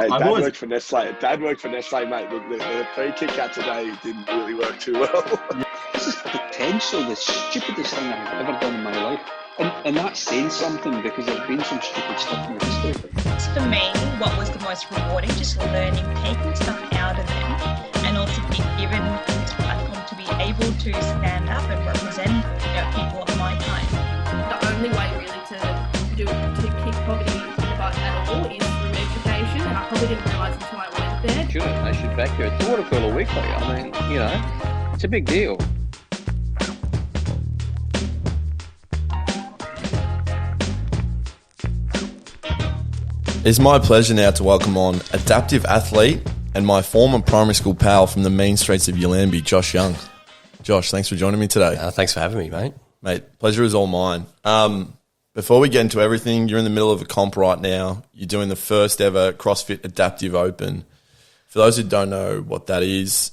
Hey, I've Dad always- worked for Nestle. Dad worked for Nestle, mate. The free Kit Kat today didn't really work too well. This is potentially the stupidest thing I've ever done in my life. And that's saying something, because there's been some stupid stuff in the history of it. For me, what was the most rewarding, just learning, taking stuff out of them, and also being given this platform to be able to stand up and represent people of my time. The only way really to kick poverty in the butt at all is through education, and I probably didn't realise until I went there. They should back you. It's Water Cooler Weekly. I mean, it's a big deal. It's my pleasure now to welcome on Adaptive Athlete and my former primary school pal from the mean streets of Yallambee, Josh Young. Josh, thanks for joining me today. Thanks for having me, mate. Mate, pleasure is all mine. Before we get into everything, you're in the middle of a comp right now. You're doing the first ever CrossFit Adaptive Open. For those who don't know what that is,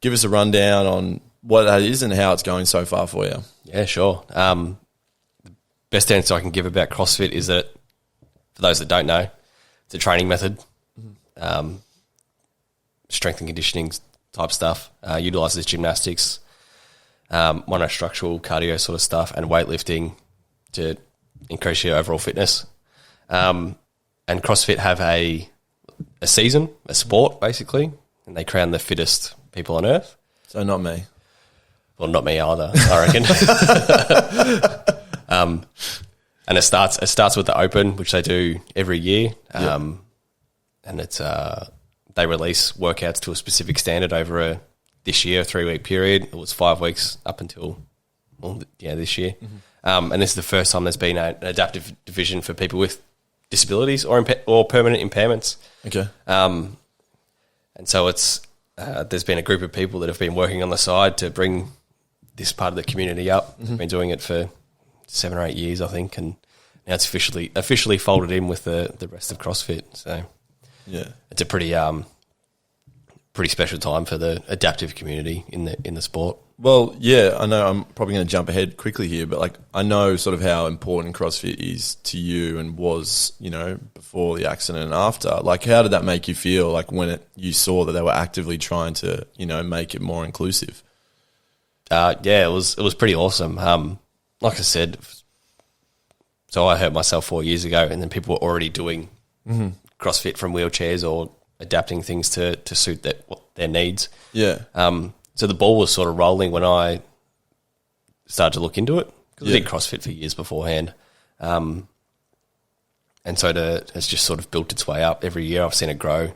give us a rundown on what that is and how it's going so far for you. Yeah, sure. The best answer I can give about CrossFit is that, for those that don't know, it's a training method, strength and conditioning type stuff, utilises gymnastics, monostructural cardio sort of stuff, and weightlifting to increase your overall fitness. And CrossFit have a season, a sport basically, and they crown the fittest people on earth. So not me. Well, not me either, I reckon. And it starts with the Open, which they do every year, and it's they release workouts to a specific standard over this year, a 3-week period. It was 5 weeks up until this year, and this is the first time there's been an adaptive division for people with disabilities or permanent impairments. Okay, and so it's there's been a group of people that have been working on the side to bring this part of the community up. They've been doing it for 7 or 8 years, I think, and now it's officially folded in with the rest of CrossFit. So yeah, it's a pretty special time for the adaptive community in the sport. Well, yeah, I know I'm probably going to jump ahead quickly here, but I know sort of how important CrossFit is to you and was, before the accident and after. How did that make you feel? When you saw that they were actively trying to, make it more inclusive. It was pretty awesome. Like I said, so I hurt myself 4 years ago, and then people were already doing CrossFit from wheelchairs or adapting things to suit their needs. Yeah. So the ball was sort of rolling when I started to look into it, because I did CrossFit for years beforehand. And so it's just sort of built its way up every year. I've seen it grow.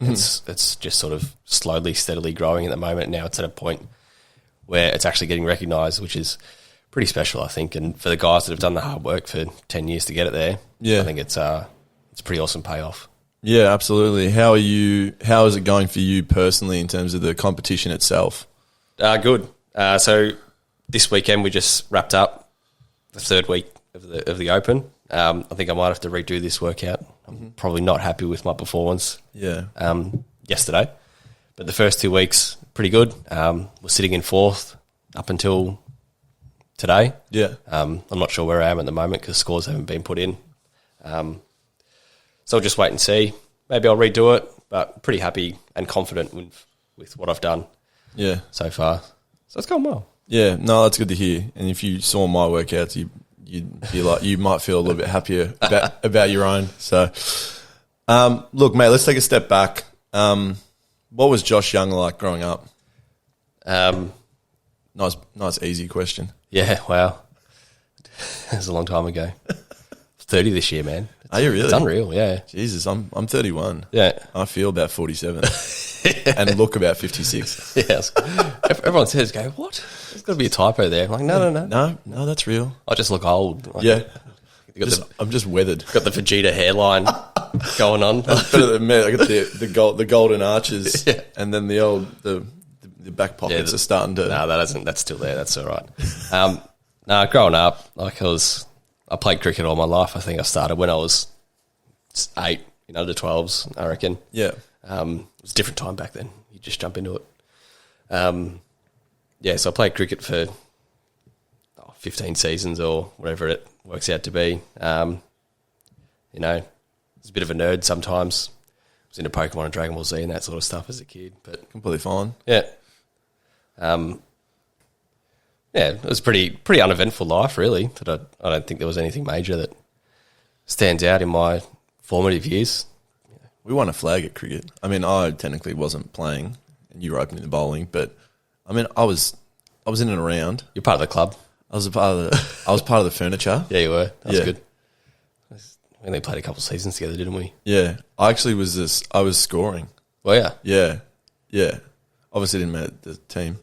It's just sort of slowly, steadily growing at the moment. Now it's at a point where it's actually getting recognised, which is pretty special, I think. And for the guys that have done the hard work for 10 years to get it there, I think it's a pretty awesome payoff. Yeah, absolutely. How is it going for you personally in terms of the competition itself? Good. So this weekend we just wrapped up the 3rd week of the Open. I think I might have to redo this workout. I'm probably not happy with my performance. Yeah. Yesterday, but the first 2 weeks pretty good. We're sitting in 4th up until today. Yeah. I'm not sure where I am at the moment because scores haven't been put in. So I'll just wait and see. Maybe I'll redo it, but pretty happy and confident with what I've done so far. So it's going well. Yeah, no, that's good to hear. And if you saw my workouts, you'd be like, you might feel a little bit happier about your own. So, look, mate, let's take a step back. What was Josh Young like growing up? Nice, easy question. Yeah, wow. It was a long time ago. 30 this year, man. Are you really? It's unreal, yeah. Jesus, I'm 31. Yeah. I feel about 47 and look about 56. Yes. Everyone says, go, what? There's got to be a typo there. I'm like, no. No, that's real. I just look old. I'm just weathered. Got the Vegeta hairline going on. Better than me. I got the golden arches and then the back pockets are starting to... No, that's still there. That's all right. Growing up, I played cricket all my life. I think I started when I was 8 in under 12s, I reckon. Yeah. It was a different time back then. You just jump into it. So I played cricket for 15 seasons or whatever it works out to be. It's a bit of a nerd sometimes. was into Pokemon and Dragon Ball Z and that sort of stuff as a kid. But Completely fine. yeah, it was pretty uneventful life, really. That I don't think there was anything major that stands out in my formative years. We won a flag at cricket. I mean, I technically wasn't playing, and you were opening the bowling, but I mean, I was in and around. You're part of the club. I was part of the furniture. Yeah, you were. That's Yeah. good. We only played a couple of seasons together, didn't we? Yeah, I actually I was scoring. Well, yeah. Yeah. Obviously didn't make the team.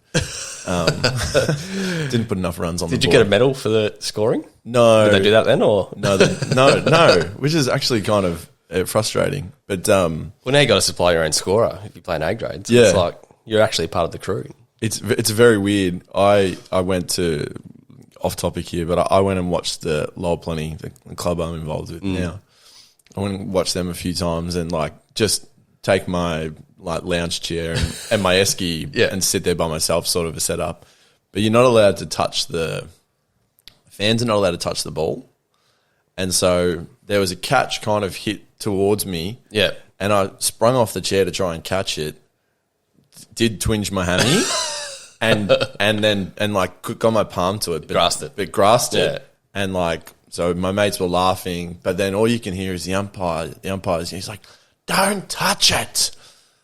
Didn't put enough runs on the board. Did you get a medal for the scoring? No. Did they do that then, or No, no, which is actually kind of frustrating. But well, now you got to supply your own scorer if you play an A grade. So Yeah. it's like you're actually part of the crew. it's very weird. I went to, off topic here, but I went and watched the Lower Plenty, the club I'm involved with now. I went and watched them a few times and like just take my like lounge chair and my esky and sit there by myself, sort of a setup. But you're not allowed to touch fans are not allowed to touch the ball. And so there was a catch kind of hit towards me. Yeah. And I sprung off the chair to try and catch it. Did twinge my hammy and then like got my palm to it. But grasped it. Yeah. And like, so my mates were laughing, but then all you can hear is the umpire. He's like, "Don't touch it."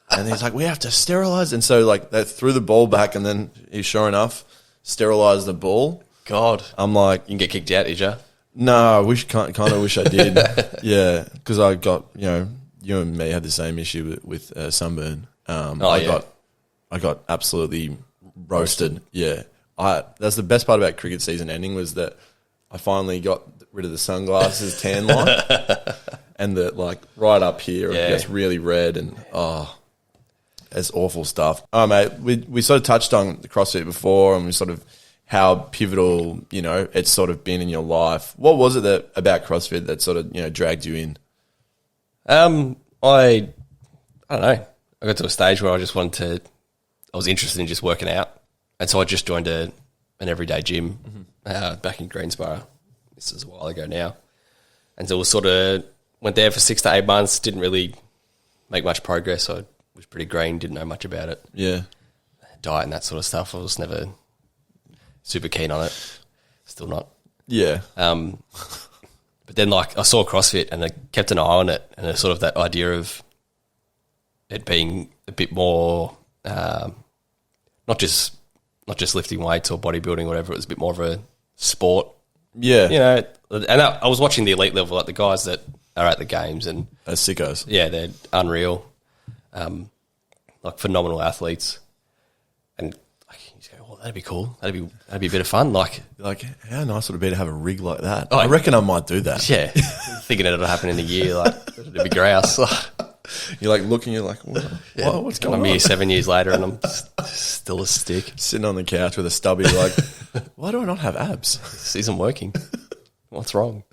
And he's like, "We have to sterilize." And so like they threw the ball back and then he sure enough sterilized the ball. God. I'm like, You can get kicked out, did you? no, I kind of wish I did. Yeah, because I got, you and me had the same issue with sunburn. I got absolutely roasted. Yeah, that's the best part about cricket season ending was that I finally got rid of the sunglasses tan line and the like right up here it gets really red and it's awful stuff. Oh mate, we sort of touched on the CrossFit before and we sort of how pivotal, it's sort of been in your life. What was it about CrossFit that sort of, dragged you in? I don't know. I got to a stage where I was interested in just working out. And so I just joined an everyday gym back in Greensboro. This is a while ago now. And so it was sort of, went there for 6 to 8 months, didn't really make much progress. I was pretty green, didn't know much about it. Yeah. Diet and that sort of stuff. I was never super keen on it. Still not. Yeah. But then like I saw CrossFit and I kept an eye on it and it's sort of that idea of it being a bit more, not just lifting weights or bodybuilding or whatever. It was a bit more of a sport. Yeah. And I was watching the elite level, like the guys that are at the games and As sickos. yeah, they're unreal, like phenomenal athletes. And like, you just go, "Oh, that'd be cool. That'd be a bit of fun." Like, how nice would it be to have a rig like that? Oh, I reckon I might do that. yeah, thinking it'll happen in a year, like it'd be grouse. You're like looking, you're like, what's going I'm on? here 7 years later and I'm still a stick. Sitting on the couch with a stubby, like, why do I not have abs? This isn't working. What's wrong?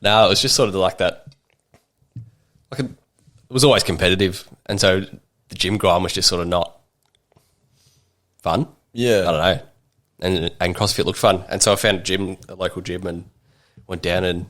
No, it was just sort of like that. Like it was always competitive, and so the gym grind was just sort of not fun. Yeah. I don't know. And CrossFit looked fun, and so I found a local gym, and went down and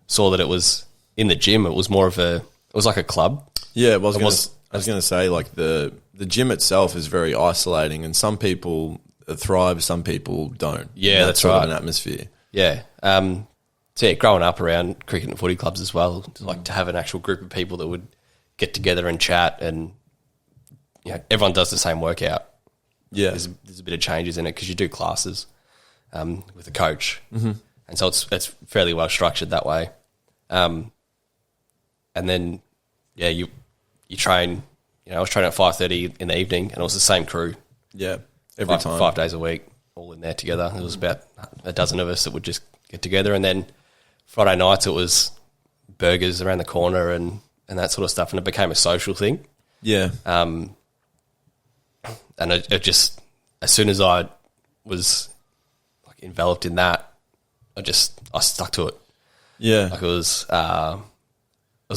saw that it was in the gym. It was more of it was like a club. Yeah, well, I was going to say, like, the gym itself is very isolating, and some people thrive, some people don't. Yeah, that's sort right. of an atmosphere. Yeah. So yeah, growing up around cricket and footy clubs as well, like to have an actual group of people that would get together and chat, and everyone does the same workout. Yeah. There's a bit of changes in it because you do classes with a coach, and so it's fairly well structured that way. And then you train. I was training at 5:30 in the evening, and it was the same crew. Yeah, every time. 5 days a week, all in there together. There was about a dozen of us that would just get together, and then Friday nights it was burgers around the corner and that sort of stuff, and it became a social thing. Yeah. And it just, as soon as I was like enveloped in that, I stuck to it. Yeah. Like it was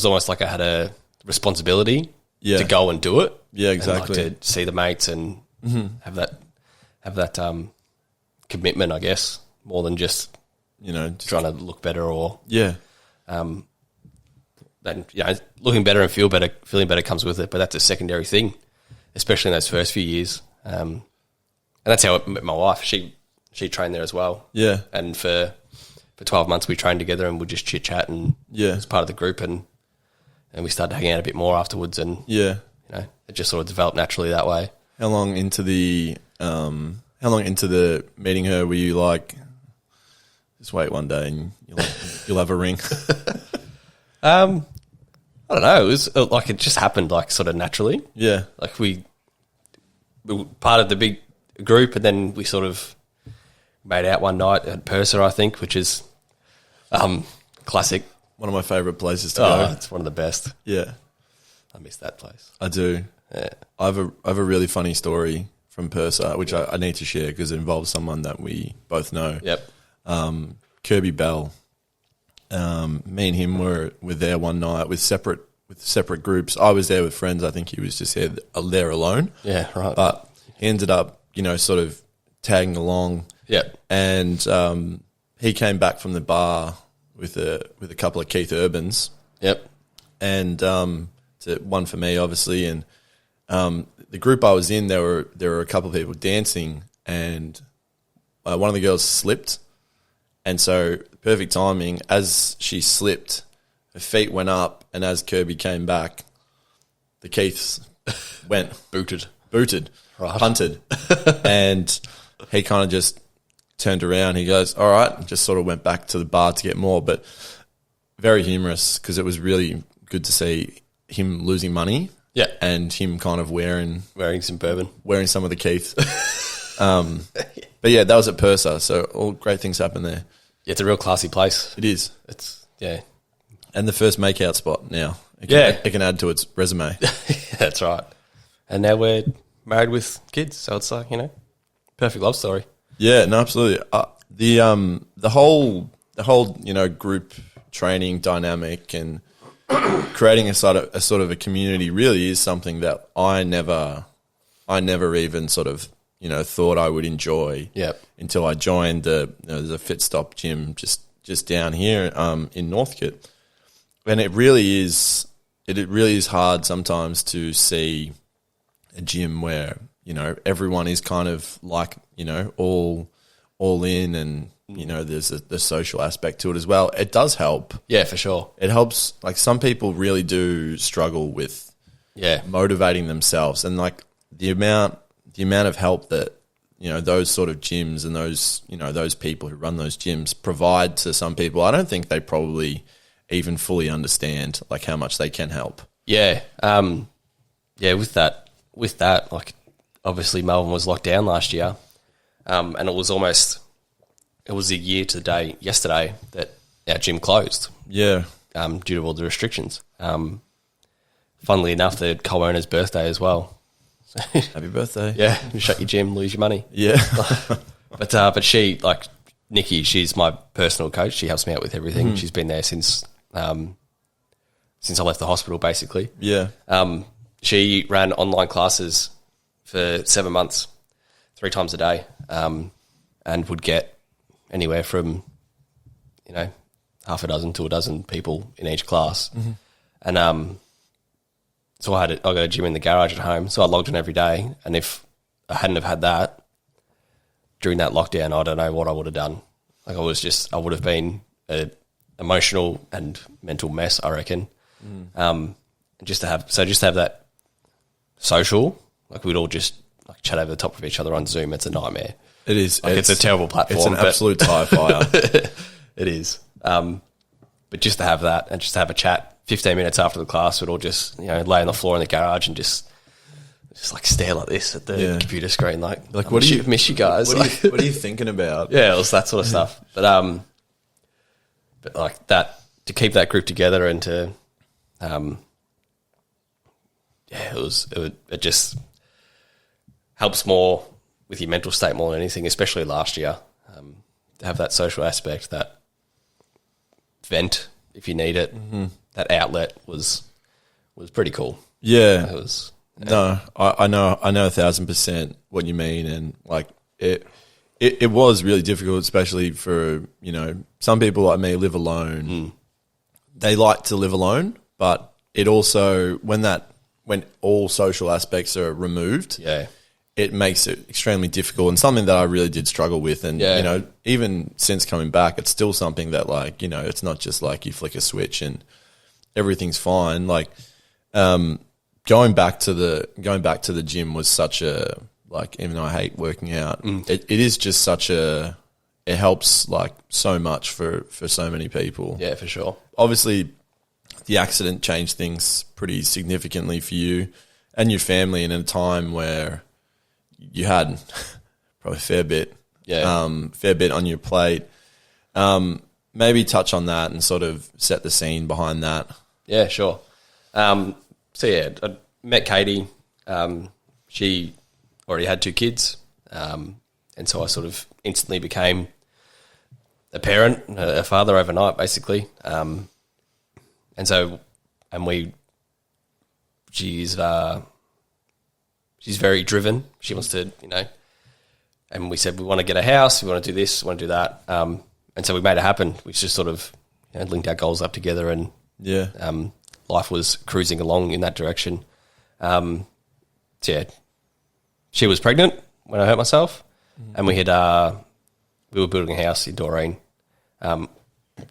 almost like I had a responsibility to go and do it. Yeah, exactly. And like to see the mates and have that commitment, I guess, more than just just trying to look better or yeah. that and looking better and feeling better comes with it, but that's a secondary thing, especially in those first few years. And that's how I met my wife. She trained there as well. Yeah. And for 12 months we trained together and we'd just chit chat and as part of the group, and we started hanging out a bit more afterwards, and it just sort of developed naturally that way. How long into the meeting her were you like, just wait one day and you'll have a ring? I don't know. It was like it just happened like sort of naturally. Yeah. Like we were part of the big group, and then we sort of made out one night at Pursa, I think, which is classic. One of my favourite places to go. It's one of the best. Yeah. I miss that place. I do. Yeah. I have a really funny story from Pursa, which I need to share because it involves someone that we both know. Yep. Kirby Bell. Me and him were there one night with separate groups. I was there with friends. I think he was just there alone. Yeah, right. But he ended up, sort of tagging along. Yep. And he came back from the bar with a couple of Keith Urbans. Yep. And one for me, obviously, and the group I was in, there were a couple of people dancing, and one of the girls slipped, and so perfect timing. As she slipped, her feet went up, and as Kirby came back, the Keiths went booted, right. punted, and he kind of just turned around. He goes, "All right," and just sort of went back to the bar to get more, but very humorous because it was really good to see him losing money. Yeah. And him kind of wearing some bourbon. Wearing some of the Keith. But yeah, that was at Pursa, so all great things happen there. Yeah, it's a real classy place. It is. Yeah. And the first makeout spot now. It can add to its resume. That's right. And now we're married with kids, so it's like, perfect love story. Yeah, no, absolutely. The whole group training dynamic and creating a sort of a community really is something that I never even sort of thought I would enjoy. Yep. Until I joined there's a Fit Stop gym just down here in Northcote, and it really is hard sometimes to see a gym where everyone is kind of like all in, and there's the social aspect to it as well. It does help. Yeah, for sure. It helps. Like some people really do struggle with motivating themselves, and like the amount of help that those sort of gyms and those people who run those gyms provide to some people. I don't think they probably even fully understand like how much they can help. Yeah. With that, like obviously Melbourne was locked down last year, and it was a year to the day yesterday that our gym closed. Yeah. Due to all the restrictions. Funnily enough, the co-owner's birthday as well. Happy birthday. Yeah, you shut your gym, lose your money. Yeah. But she, like Nikki, she's my personal coach. She helps me out with everything. She's been there since I left the hospital, basically. Yeah. She ran online classes for 7 months, 3 times a day, and would get anywhere from, half a dozen to a dozen people in each class. Mm-hmm. And so I got a gym in the garage at home, so I logged in every day. And if I hadn't have had that during that lockdown, I don't know what I would have done. Like I would have been an emotional and mental mess, I reckon. Just to have that social, like we'd all just like chat over the top of each other on Zoom. It's a nightmare. It is. Like it's a terrible platform. It's an absolute tire fire. It is. But just to have that and just to have a chat 15 minutes after the class, we'd all just, lay on the floor in the garage and just like stare like this at the computer screen. Like what do you miss you guys? What are you thinking about? Yeah, it was that sort of stuff. But like that, to keep that group together and to, it just helps more with your mental state more than anything, especially last year. To have that social aspect, that vent if you need it, that outlet was pretty cool. Yeah. It was. No, I know 1,000% what you mean, and like it was really difficult, especially for some people like me live alone. They like to live alone, but it also, when all social aspects are removed, it makes it extremely difficult, and something that I really did struggle with. And, you know, even since coming back, it's still something that, like, you know, it's not just like you flick a switch and everything's fine. Like, going back to the gym was such a, like, even though I hate working out, it is just such a, it helps like so much for so many people. Yeah, for sure. Obviously, the accident changed things pretty significantly for you and your family, in a time where you had probably a fair bit on your plate. Maybe touch on that and sort of set the scene behind that. Yeah, sure. I met Katie. She already had 2 kids, and so I sort of instantly became a parent, a father overnight, basically. She's very driven. She wants to, you know, and we said we want to get a house, we want to do this, we want to do that. And so we made it happen. We just sort of, you know, linked our goals up together, and life was cruising along in that direction. She was pregnant when I hurt myself, and we were building a house in Doreen.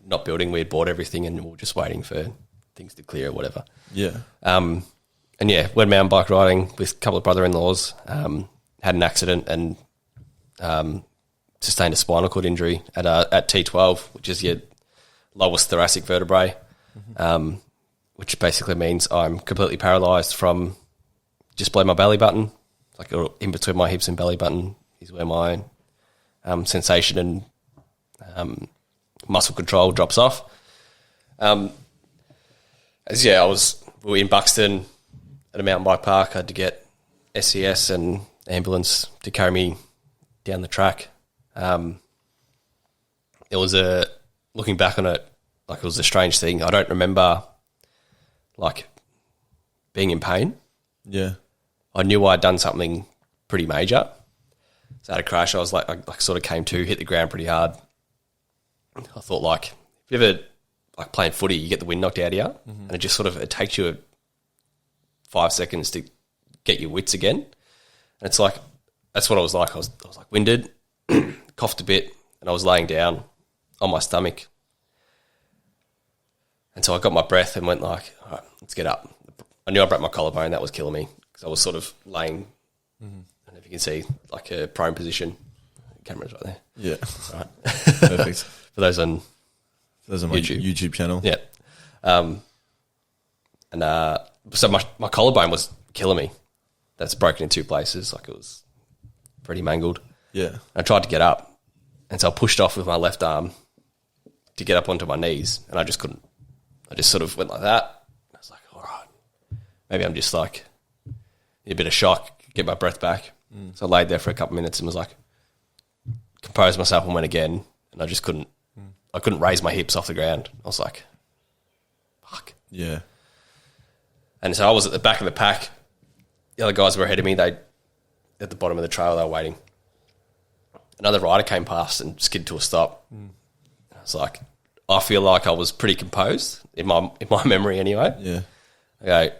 Not building, we had bought everything, and we were just waiting for things to clear or whatever. Yeah. Went mountain bike riding with a couple of brother-in-laws, had an accident and sustained a spinal cord injury at T12, which is your lowest thoracic vertebrae, which basically means I'm completely paralysed from just below my belly button, like in between my hips and belly button is where my sensation and muscle control drops off. We were in Buxton at a mountain bike park. I had to get SCS and ambulance to carry me down the track. It was looking back on it, like, it was a strange thing. I don't remember, like, being in pain. Yeah. I knew I'd done something pretty major. So I had a crash. I was like, I sort of came to, hit the ground pretty hard. I thought, like, if you ever, like, playing footy, you get the wind knocked out of you, and it just sort of, it takes you 5 seconds to get your wits again. And it's like, that's what I was like. I was like winded, coughed a bit, and I was laying down on my stomach. And so I got my breath and went like, all right, let's get up. I knew I broke my collarbone. That was killing me because I was sort of laying, I don't know if you can see, like a prone position. The camera's right there. Yeah. Right. Perfect. For those on my YouTube. YouTube channel. Yeah. So my collarbone was killing me. That's broken in 2 places. Like, it was pretty mangled. Yeah. I tried to get up, and so I pushed off with my left arm to get up onto my knees, and I just couldn't. I just sort of went like that. I was like, all right, maybe I'm just like in a bit of shock, get my breath back. So I laid there for a couple of minutes and was like, composed myself and went again, and I just couldn't. I couldn't raise my hips off the ground. I was like, fuck. Yeah. And so I was at the back of the pack. The other guys were ahead of me. They at the bottom of the trail. They were waiting. Another rider came past and skidded to a stop. I was like, I feel like I was pretty composed in my memory anyway. Yeah. Okay,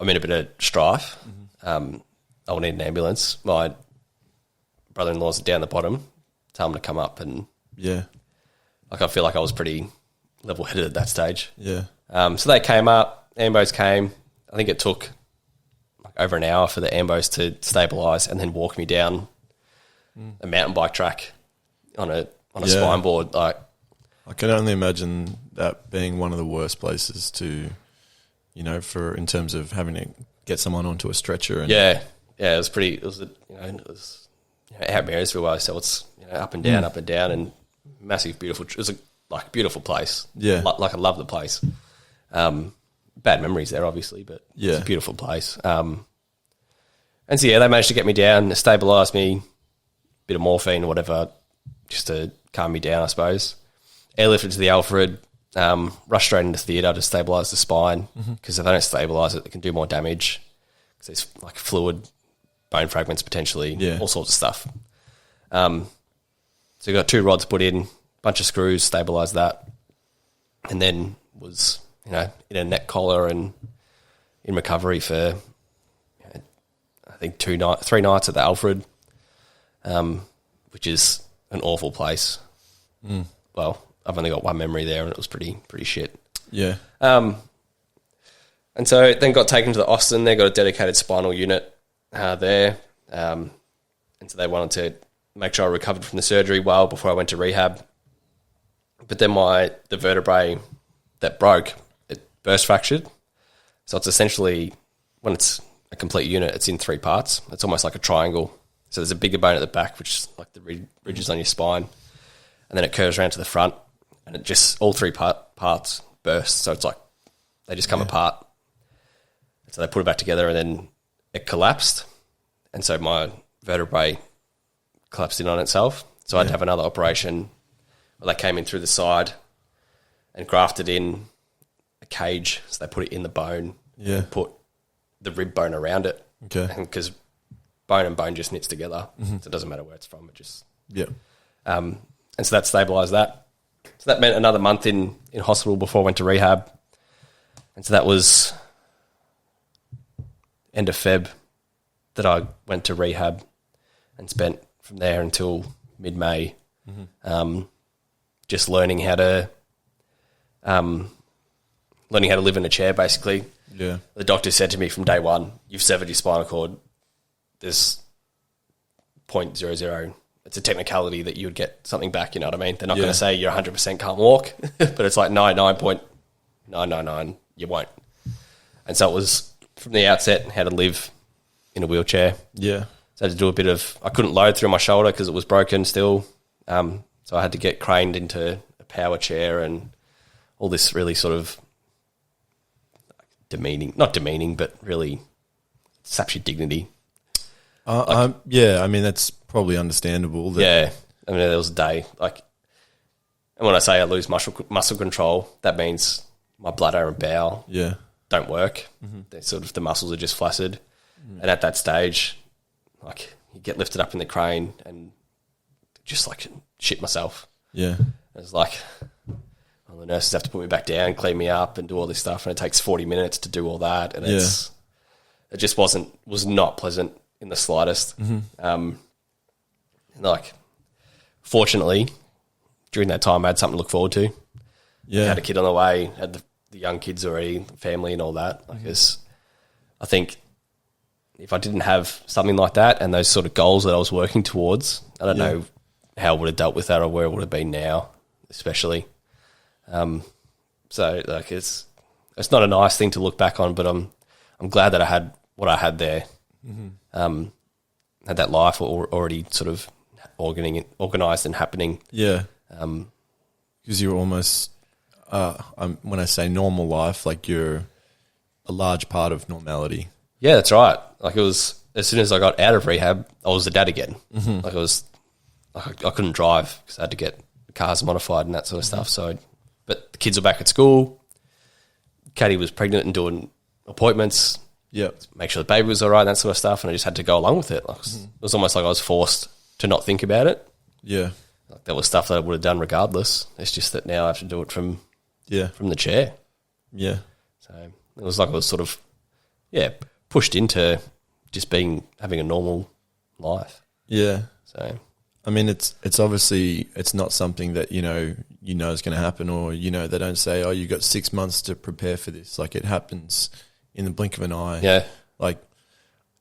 I'm in a bit of strife. I will need an ambulance. My brother-in-law's down the bottom. Tell them to come up, and like, I feel like I was pretty level-headed at that stage. Yeah. So they came up. Ambos came. I think it took like over an hour for the ambos to stabilise and then walk me down a mountain bike track on a spine board. Like, I can only imagine that being one of the worst places to, you know, in terms of having to get someone onto a stretcher. And it was pretty. It was out in Marysville, so it's up and down, and massive, beautiful. It was a beautiful place. Yeah, like I love the place. Bad memories there, obviously, but it's a beautiful place. And so they managed to get me down, stabilise me, bit of morphine or whatever, just to calm me down, I suppose. Airlifted to the Alfred, rushed straight into theatre to stabilise the spine, because if they don't stabilise it, it can do more damage. Because there's like fluid, bone fragments potentially, all sorts of stuff. So we got 2 rods put in, bunch of screws, stabilised that, and then was in a neck collar and in recovery for, I think 3 nights at the Alfred, which is an awful place. Well, I've only got one memory there, and it was pretty shit. Yeah. And so then got taken to the Austin. They got a dedicated spinal unit there, and so they wanted to make sure I recovered from the surgery well before I went to rehab. But then the vertebrae that broke, it burst fractured. So it's essentially, when it's a complete unit, it's in 3 parts. It's almost like a triangle. So there's a bigger bone at the back, which is like the ridges on your spine, and then it curves around to the front, and it just, all 3 parts burst. So it's like they just come apart. So they put it back together, and then it collapsed. And so my vertebrae collapsed in on itself. So I had to have another operation where they came in through the side and grafted in a cage. So they put it in the bone and put the rib bone around it. Okay. Because bone and bone just knits together. So it doesn't matter where it's from. It just... Yeah. And so that stabilised that. So that meant another month in hospital before I went to rehab. And so that was end of Feb that I went to rehab and spent from there until mid-May just learning how to live in a chair, basically. Yeah. The doctor said to me from day one, you've severed your spinal cord. There's 0.00. It's a technicality that you would get something back, you know what I mean? They're not going to say you're 100% can't walk, but it's like 99.999 you won't. And so it was from the outset how to live in a wheelchair. Yeah. So I had to do a bit of... I couldn't load through my shoulder because it was broken still. So I had to get craned into a power chair and all this really sort of demeaning... Not demeaning, but really saps your dignity. Yeah, I mean, that's probably understandable. Yeah. I mean, there was a day, and when I say I lose muscle control, that means my bladder and bowel don't work. They're sort of, the muscles are just flaccid. And at that stage, you get lifted up in the crane and just shit myself. Yeah. It's the nurses have to put me back down, clean me up and do all this stuff. And it takes 40 minutes to do all that. And it just was not pleasant in the slightest. Fortunately, during that time, I had something to look forward to. Yeah. Had a kid on the way, had the young kids already, family and all that. I think if I didn't have something like that and those sort of goals that I was working towards, I don't know how I would have dealt with that or where it would have been now, especially. It's not a nice thing to look back on, but I'm glad that I had what I had there. Had that life already sort of organised and happening. Yeah. Because you're almost, when I say normal life, you're a large part of normality. Yeah, that's right. It was, as soon as I got out of rehab, I was a dad again. I couldn't drive because I had to get cars modified and that sort of stuff. So, but the kids were back at school. Katie was pregnant and doing appointments. Yeah. Make sure the baby was all right and that sort of stuff. And I just had to go along with it. It was almost like I was forced to not think about it. Yeah. That was stuff that I would have done regardless. It's just that now I have to do it from the chair. Yeah. So it was I was sort of, pushed into just having a normal life. Yeah. So, I mean, it's obviously, it's not something that, is going to happen, or, they don't say, oh, you got 6 months to prepare for this. It happens in the blink of an eye. Yeah.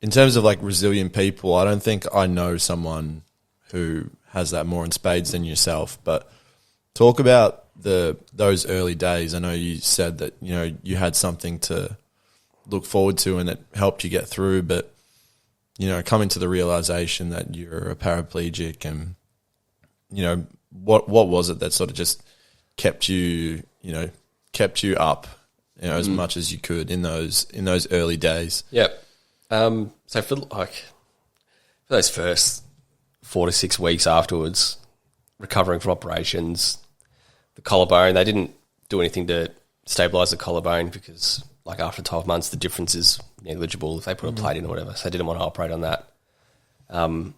In terms of resilient people, I don't think I know someone who has that more in spades than yourself. But talk about those early days. I know you said that, you had something to look forward to and it helped you get through, but, coming to the realization that you're a paraplegic and, what was it that sort of just kept you up, as much as you could in those early days? Yep. So for those first 4 to 6 weeks afterwards, recovering from operations, the collarbone, they didn't do anything to stabilise the collarbone because after 12 months the difference is negligible if they put a plate in or whatever. So I didn't want to operate on that. And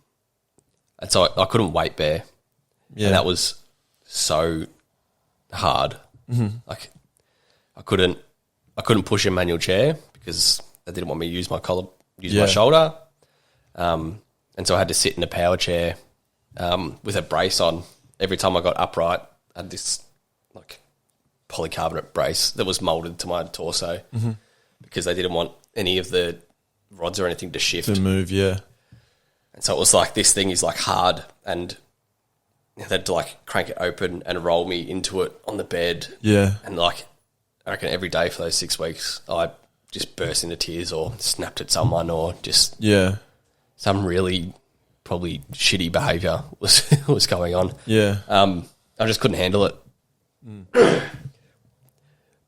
so I couldn't weight bear. Yeah. And that was so hard. I couldn't push a manual chair because they didn't want me to use my collar, my Yeah. shoulder. And so I had to sit in a power chair with a brace on. Every time I got upright, I had this like polycarbonate brace that was molded to my torso because they didn't want any of the rods or anything to shift. To move, yeah. And so it was like this thing is like hard, and they had to like crank it open and roll me into it on the bed. Yeah. And like I reckon every day for those 6 weeks, I just burst into tears or snapped at someone or just Yeah. some really probably shitty behaviour was going on. Yeah. I just couldn't handle it.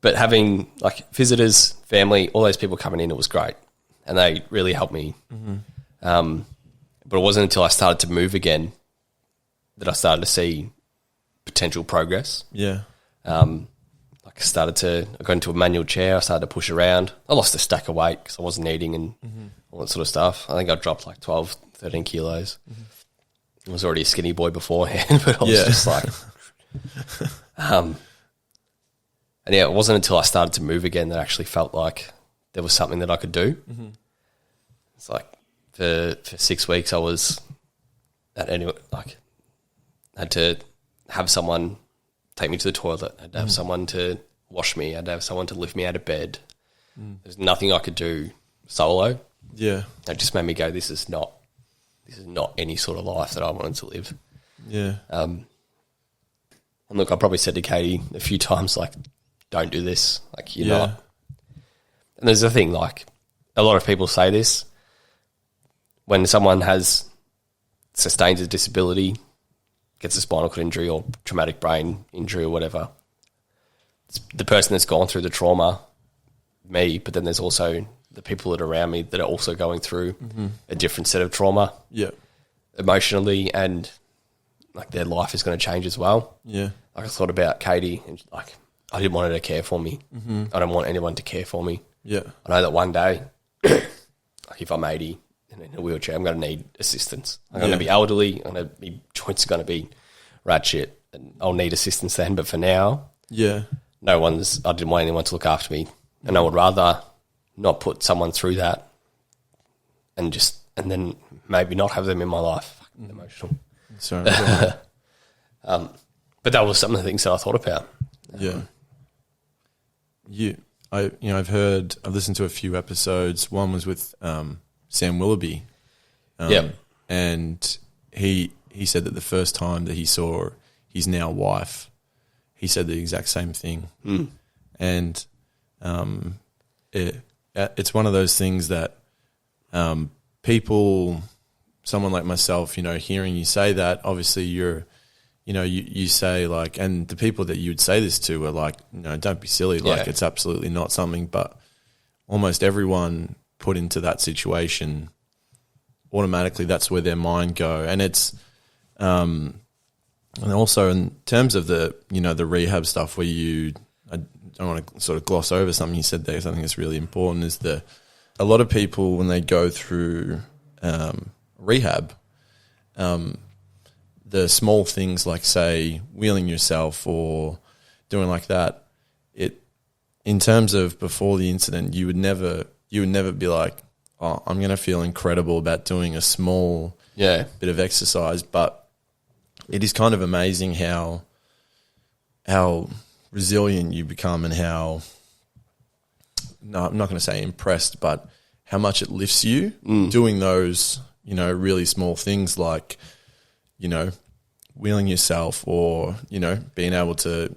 But having like visitors, family, all those people coming in, it was great, and they really helped me. But it wasn't until I started to move again that I started to see potential progress. Yeah. I got into a manual chair. I started to push around. I lost a stack of weight because I wasn't eating and all that sort of stuff. I think I dropped like 12, 13 kilos. I was already a skinny boy beforehand, but I was just like, and yeah, it wasn't until I started to move again that I actually felt like there was something that I could do. It's like for 6 weeks I was at any like had to have someone take me to the toilet. I had to have someone to wash me. I had to have someone to lift me out of bed. There's nothing I could do solo. Yeah. That just made me go, this is not any sort of life that I wanted to live. Yeah. And look, I probably said to Katie a few times, like, don't do this. Like, you're not. And there's a thing, like, a lot of people say this. When someone sustains a disability, gets a spinal cord injury or traumatic brain injury or whatever, it's the person that's gone through the trauma, me, but then there's also the people that are around me that are also going through a different set of trauma. Yeah. Emotionally, and like their life is going to change as well. Yeah. Like I thought about Katie, and like I didn't want her to care for me. I don't want anyone to care for me. Yeah. I know that one day, like if I'm 80 and in a wheelchair, I'm going to need assistance. I'm going to be elderly. My joints are going to be ratchet, and I'll need assistance then. But for now, Yeah. I didn't want anyone to look after me, and I would rather not put someone through that, and then maybe not have them in my life. Fucking emotional. Sorry. But that was some of the things that I thought about. Yeah. I've listened to a few episodes. One was with Sam Willoughby. And he said that the first time that he saw his now wife, he said the exact same thing. And it's one of those things that people, someone like myself, hearing you say that, obviously you say like, and the people that you would say this to are like, don't be silly. Like it's absolutely not something, but almost everyone put into that situation, automatically that's where their mind go. And it's, and also in terms of the rehab stuff where I don't want to sort of gloss over something you said there, because I think it's really important, is that a lot of people, when they go through rehab, the small things like, say, wheeling yourself or doing like that, in terms of before the incident, you would never be like, oh, I'm going to feel incredible about doing a small bit of exercise. But it is kind of amazing how resilient you become, and how, no, I'm not going to say impressed, but how much it lifts you doing those, really small things like, wheeling yourself, or, being able to,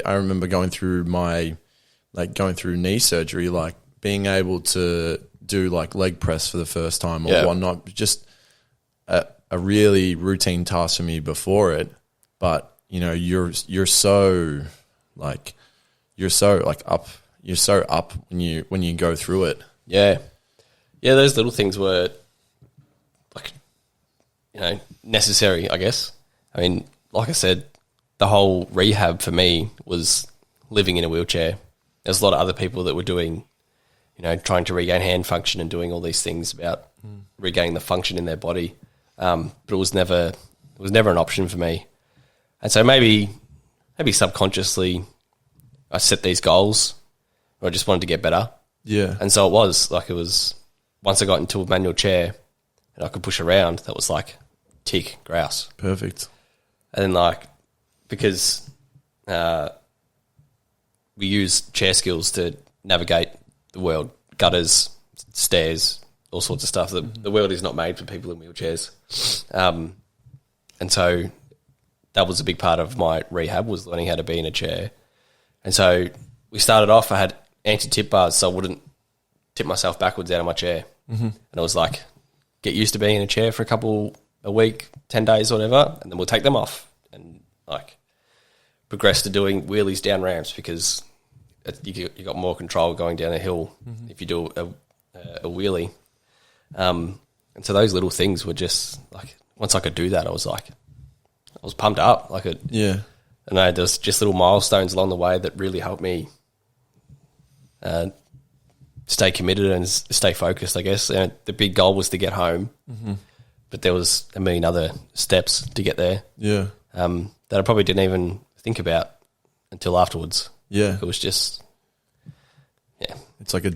I remember going through knee surgery, like being able to do like leg press for the first time or whatnot, just a really routine task for me before it. But, you're so up when you go through it. Yeah. Yeah, those little things were like, necessary, I guess. I mean, like I said, the whole rehab for me was living in a wheelchair. There's a lot of other people that were doing, trying to regain hand function and doing all these things about regaining the function in their body. But it was never an option for me. And so maybe subconsciously I set these goals I just wanted to get better. Yeah. And so it was once I got into a manual chair and I could push around, that was like tick, grouse. Perfect. And then because we use chair skills to navigate the world, gutters, stairs, all sorts of stuff. The world is not made for people in wheelchairs. And so that was a big part of my rehab, was learning how to be in a chair. And so we started off, I had anti-tip bars so I wouldn't tip myself backwards out of my chair. Mm-hmm. And it was like, get used to being in a chair for a week, 10 days, whatever, and then we'll take them off and progress to doing wheelies down ramps, because you got more control going down a hill if you do a wheelie. And so those little things were just once I could do that, I was pumped up. Yeah. And there's just little milestones along the way that really helped me stay committed and stay focused, I guess. And the big goal was to get home, but there was a million other steps to get there. Yeah. That I probably didn't even think about until afterwards. Yeah. It was just, yeah. It's like a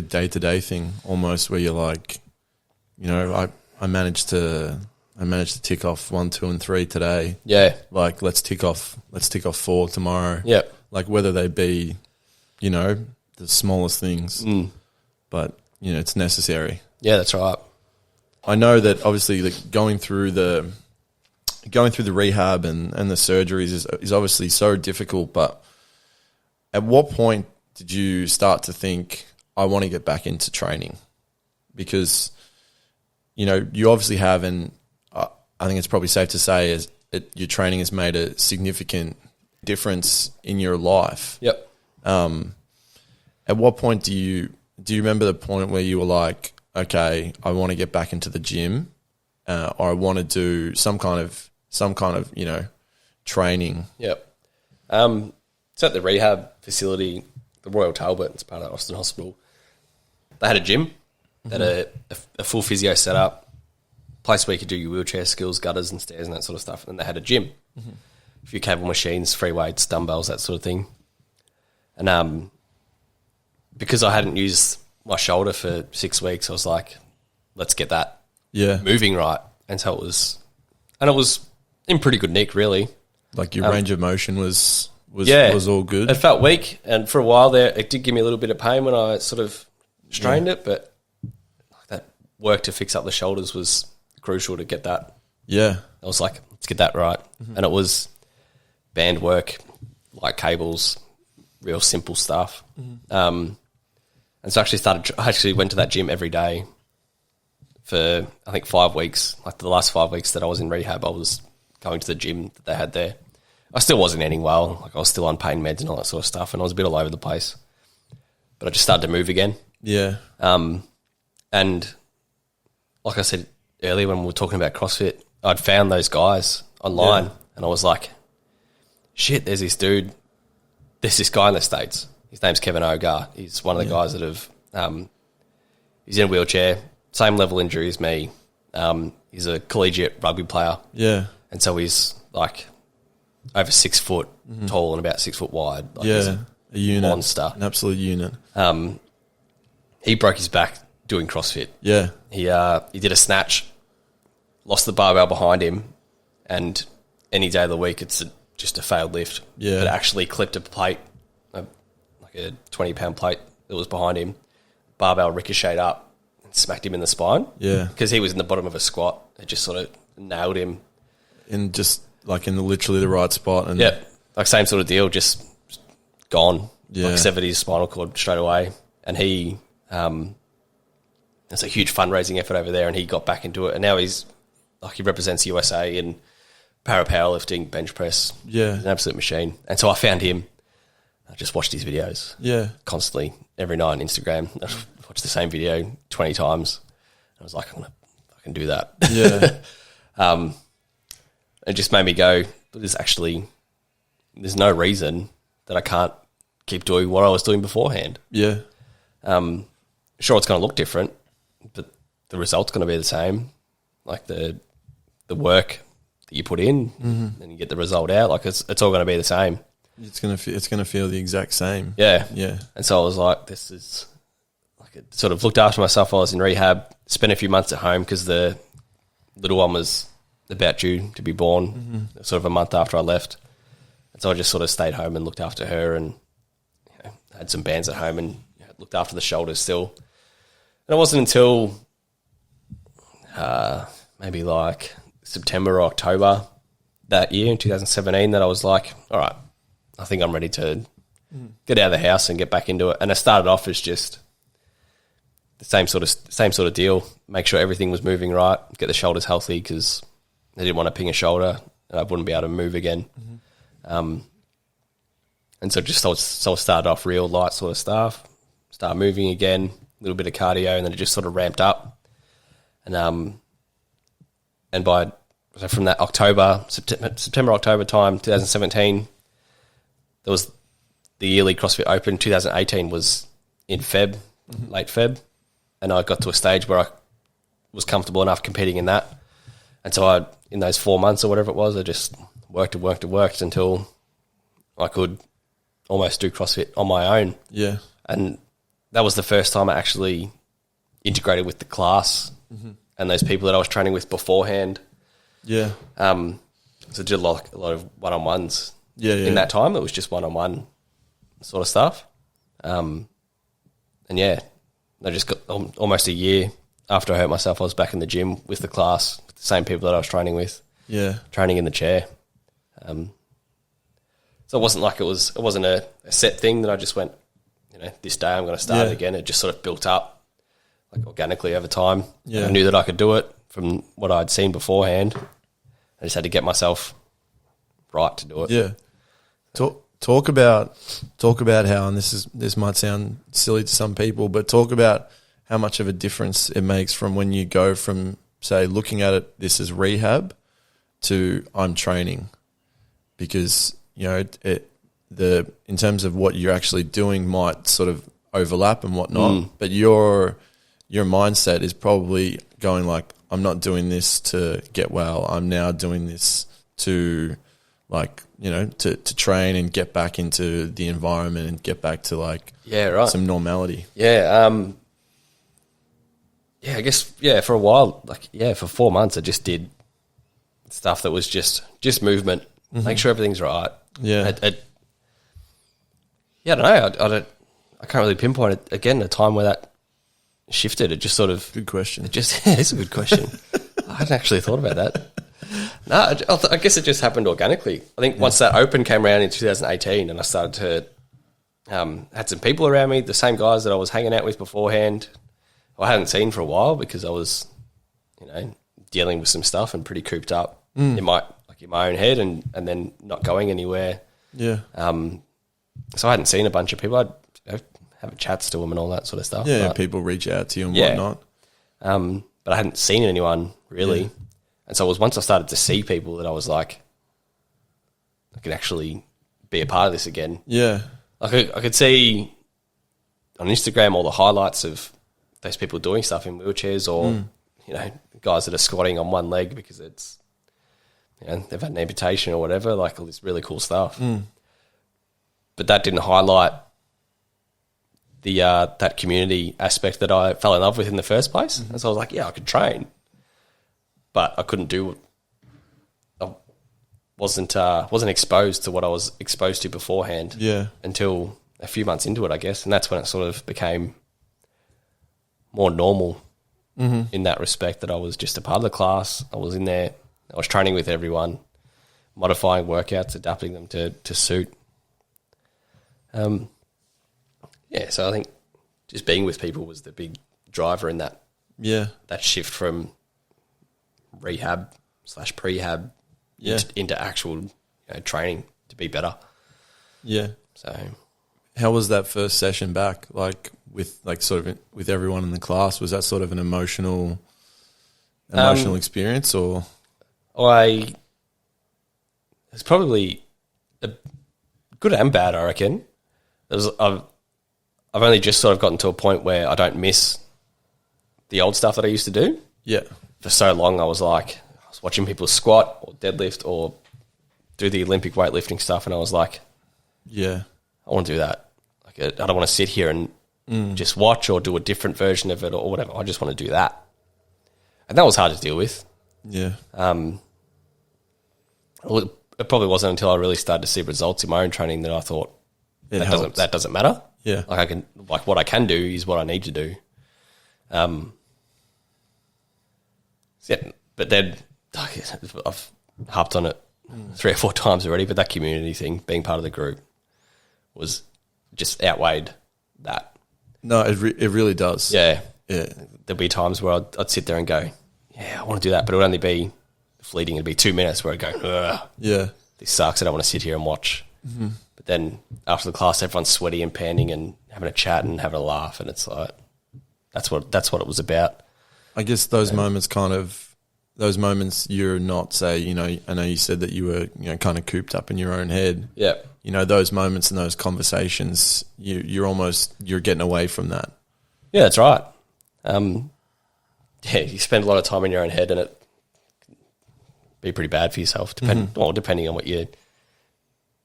day-to-day thing almost, where you're like, I managed to tick off 1, 2, and 3 today. Yeah. Let's tick off 4 tomorrow. Yeah. Whether they be, the smallest things, but it's necessary. Yeah, that's right. I know that obviously going through the rehab and the surgeries is obviously so difficult, but at what point did you start to think, I want to get back into training? Because, you obviously have, and I think it's probably safe to say your training has made a significant difference in your life. Yep. At what point do you remember the point where you were like, okay, I want to get back into the gym, or I want to do some kind of training? Yep. It's at the rehab facility, the Royal Talbot. It's part of the Austin Hospital. They had a gym. They had a full physio set up, place where you could do your wheelchair skills, gutters and stairs and that sort of stuff. And then they had a gym, a few cable machines, free weights, dumbbells, that sort of thing. And because I hadn't used my shoulder for 6 weeks, I was like, let's get that moving right. And so it was in pretty good nick, really. Your range of motion was all good. It felt weak, and for a while there, it did give me a little bit of pain when I sort of strained it, but that work to fix up the shoulders was crucial to get that. Yeah. I was like, let's get that right. And it was band work, like cables, real simple stuff. And so I actually went to that gym every day for, I think, 5 weeks. The last 5 weeks that I was in rehab, I was going to the gym that they had there. I still wasn't eating well. I was still on pain meds and all that sort of stuff, and I was a bit all over the place. But I just started to move again. Yeah. And like I said earlier when we were talking about CrossFit, I'd found those guys online, and I was like, shit, there's this guy in the States. His name's Kevin Ogar. He's one of the guys that have, he's in a wheelchair, same level injury as me. He's a collegiate rugby player. Yeah. And so he's over 6 foot tall and about 6 foot wide. He's a unit. Monster. An absolute unit. He broke his back doing CrossFit. Yeah. He did a snatch, lost the barbell behind him, and any day of the week it's just a failed lift. Yeah. But actually clipped a plate, like a 20-pound plate that was behind him. Barbell ricocheted up and smacked him in the spine. Yeah. Because he was in the bottom of a squat. It just sort of nailed him. In just literally the right spot. And same sort of deal, just gone. Yeah. Severed his spinal cord straight away. And he, it's a huge fundraising effort over there, and he got back into it. And now he represents USA in powerlifting, bench press. Yeah. He's an absolute machine. And so I found him. I just watched his videos. Yeah. Constantly, every night on Instagram. I watched the same video 20 times. I was like, I can do that. Yeah. It just made me go, there's no reason that I can't keep doing what I was doing beforehand. Yeah. Sure, it's going to look different, but the result's going to be the same. Like the work that you put in and you get the result out, it's all going to be the same. It's gonna feel the exact same. Yeah. Yeah. And so I was like, this is like, it sort of looked after myself while I was in rehab, spent a few months at home because the little one was about due to be born sort of a month after I left. And so I just sort of stayed home and looked after her, and had some bands at home, and looked after the shoulders still. And it wasn't until maybe like September or October that year in 2017 that I was like, all right, I think I'm ready to get out of the house and get back into it. And I started off as just the same sort of deal, make sure everything was moving right, get the shoulders healthy because I didn't want to ping a shoulder and I wouldn't be able to move again. And so I started off real light sort of stuff, started moving again, a little bit of cardio, and then it just sort of ramped up. And from that September, October time, 2017, there was the yearly CrossFit Open. 2018 was in late Feb, and I got to a stage where I was comfortable enough competing in that. And so in those 4 months or whatever it was, I just worked until I could almost do CrossFit on my own. Yeah. And that was the first time I actually integrated with the class and those people that I was training with beforehand. Yeah. So I did a lot of one-on-ones. Yeah. In that time, it was just one-on-one sort of stuff. And yeah, I just got almost a year after I hurt myself, I was back in the gym with the class, with the same people that I was training with. Yeah. Training in the chair. So it wasn't like it wasn't a set thing that I just went, this day I'm going to start it again. It just sort of built up like organically over time. Yeah. I knew that I could do it from what I'd seen beforehand. I just had to get myself right to do it. Yeah. Talk about how, and this might sound silly to some people, but talk about how much of a difference it makes from when you go from, say, looking at it, this is rehab, to I'm training, because in terms of what you're actually doing might sort of overlap and whatnot, but your mindset is probably going like, I'm not doing this to get well. I'm now doing this to to train and get back into the environment and get back to some normality. Yeah. I guess, for a while, for 4 months, I just did stuff that was just movement, make sure everything's right. Yeah. I don't know. I can't really pinpoint it. Again, the time where that shifted, it just sort of... Good question. It's a good question. I hadn't actually thought about that. No, I guess it just happened organically. I think once that Open came around in 2018 and I started to... had some people around me, the same guys that I was hanging out with beforehand, I hadn't seen for a while because I was, dealing with some stuff and pretty cooped up in my own head and then not going anywhere. Yeah. So I hadn't seen a bunch of people. I'd have chats to them and all that sort of stuff. Yeah, people reach out to you and whatnot. But I hadn't seen anyone really. Yeah. And so it was once I started to see people that I was like, I could actually be a part of this again. Yeah. I could see on Instagram all the highlights of those people doing stuff in wheelchairs or, guys that are squatting on one leg because it's, they've had an amputation or whatever, like all this really cool stuff. But that didn't highlight the that community aspect that I fell in love with in the first place. And so I was like, I could train, but I couldn't do. I wasn't exposed to what I was exposed to beforehand. Yeah. Until a few months into it, I guess, and that's when it sort of became more normal in that respect. That I was just a part of the class. I was in there. I was training with everyone, modifying workouts, adapting them to suit. So I think just being with people was the big driver in that. Yeah, that shift from rehab / prehab into actual training to be better. Yeah. So, how was that first session back? Like with with everyone in the class, was that sort of an emotional experience, or? It's probably good and bad, I reckon. I've only just sort of gotten to a point where I don't miss the old stuff that I used to do. Yeah. For so long, I was watching people squat or deadlift or do the Olympic weightlifting stuff, and I was like, Yeah. I want to do that. Like, I don't want to sit here and just watch or do a different version of it or whatever. I just want to do that. And that was hard to deal with. Yeah. It probably wasn't until I really started to see results in my own training that I thought that doesn't matter. Yeah. Like what I can do is what I need to do. Yeah, but then I've harped on it 3 or 4 times already, but that community thing, being part of the group, was just outweighed that. No, it really does. Yeah. Yeah. There'd be times where I'd sit there and go, yeah, I want to do that, but it would only be fleeting. It'd be 2 minutes where I'd go, ugh, Yeah. this sucks. I don't want to sit here and watch. Mm-hmm. But then after the class, everyone's sweaty and panting and having a chat and having a laugh, and it's like that's what it was about. I guess those moments you're not, say, you know, I know you said that you were, you know, kind of cooped up in your own head. Yeah. You know, those moments and those conversations, you're getting away from that. Yeah, that's right. Yeah, you spend a lot of time in your own head, and it can be pretty bad for yourself, depending on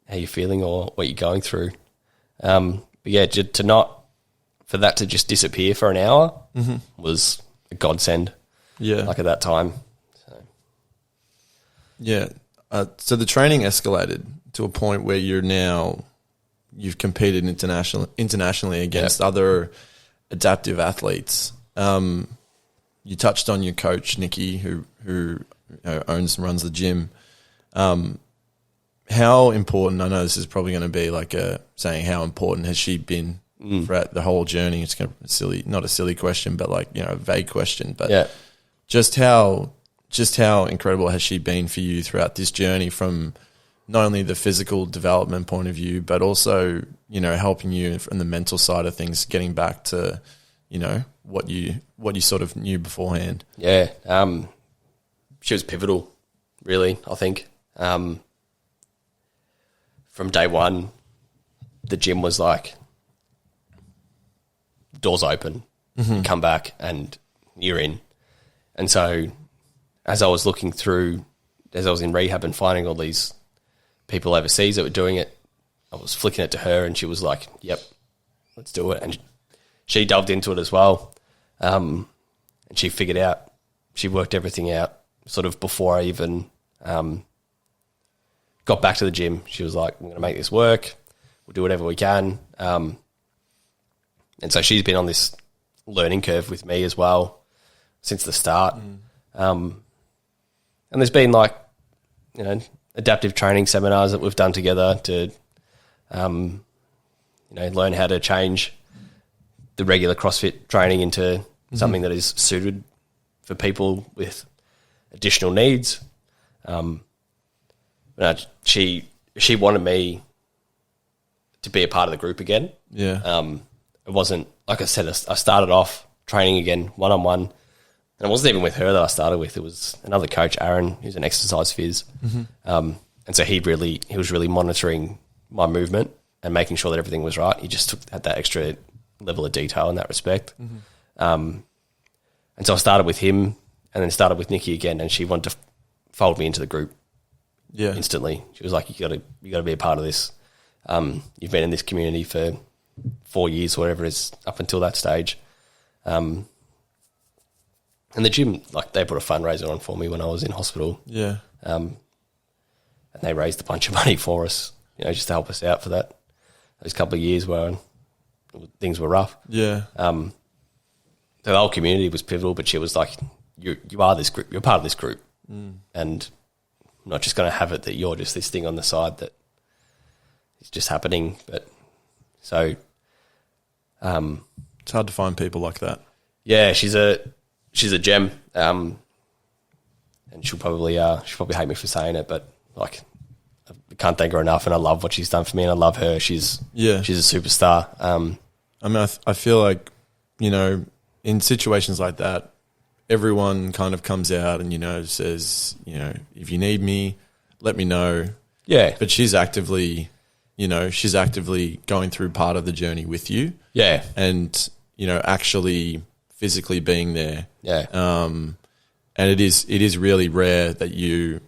how you're feeling or what you're going through. But yeah, for that to just disappear for an hour was a godsend. Yeah. Like at that time. So. Yeah. So the training escalated to a point where you've competed internationally against other adaptive athletes. You touched on your coach, Nikki, who owns and runs the gym. How important, I know this is probably going to be like saying how important has she been throughout the whole journey? It's kind of not a silly question, but like, you know, a vague question. But yeah. Just how incredible has she been for you throughout this journey, from not only the physical development point of view, but also, you know, helping you from the mental side of things, getting back to, you know, what you sort of knew beforehand. Yeah. She was pivotal, really, I think. From day one, the gym was like, doors open, you come back and you're in. And so as I was looking through, as I was in rehab and finding all these people overseas that were doing it, I was flicking it to her and she was like, yep, let's do it. And she delved into it as well. And she figured out, she worked everything out sort of before I even got back to the gym. She was like, I'm going to make this work. We'll do whatever we can. And so she's been on this learning curve with me as well since the start. And there's been like, you know, adaptive training seminars that we've done together to, you know, learn how to change the regular CrossFit training into something that is suited for people with additional needs. She wanted me to be a part of the group again. Yeah. It wasn't, like I said, I started off training again one-on-one, and it wasn't even with her that I started with. It was another coach, Aaron, who's an exercise phys. And so he was really monitoring my movement and making sure that everything was right. He just had that extra level of detail in that respect. And so I started with him and then started with Nikki again, and she wanted to fold me into the group instantly. She was like, you got to be a part of this. You've been in this community for 4 years, whatever it is, up until that stage. And the gym, like, they put a fundraiser on for me when I was in hospital. Yeah. And they raised a bunch of money for us, you know, just to help us out for those couple of years where things were rough. Yeah. So the whole community was pivotal, but she was like, you are this group, you're part of this group. And I'm not just going to have it that you're just this thing on the side that is just happening. But so it's hard to find people like that. Yeah, she's a gem. And she'll probably hate me for saying it, but like, I can't thank her enough, and I love what she's done for me, and I love her. She's a superstar. I mean, I feel like, you know, in situations like that, everyone kind of comes out and, you know, says, you know, if you need me, let me know. Yeah. But she's actively going through part of the journey with you. Yeah. And, you know, actually physically being there. Yeah. And it is really rare that you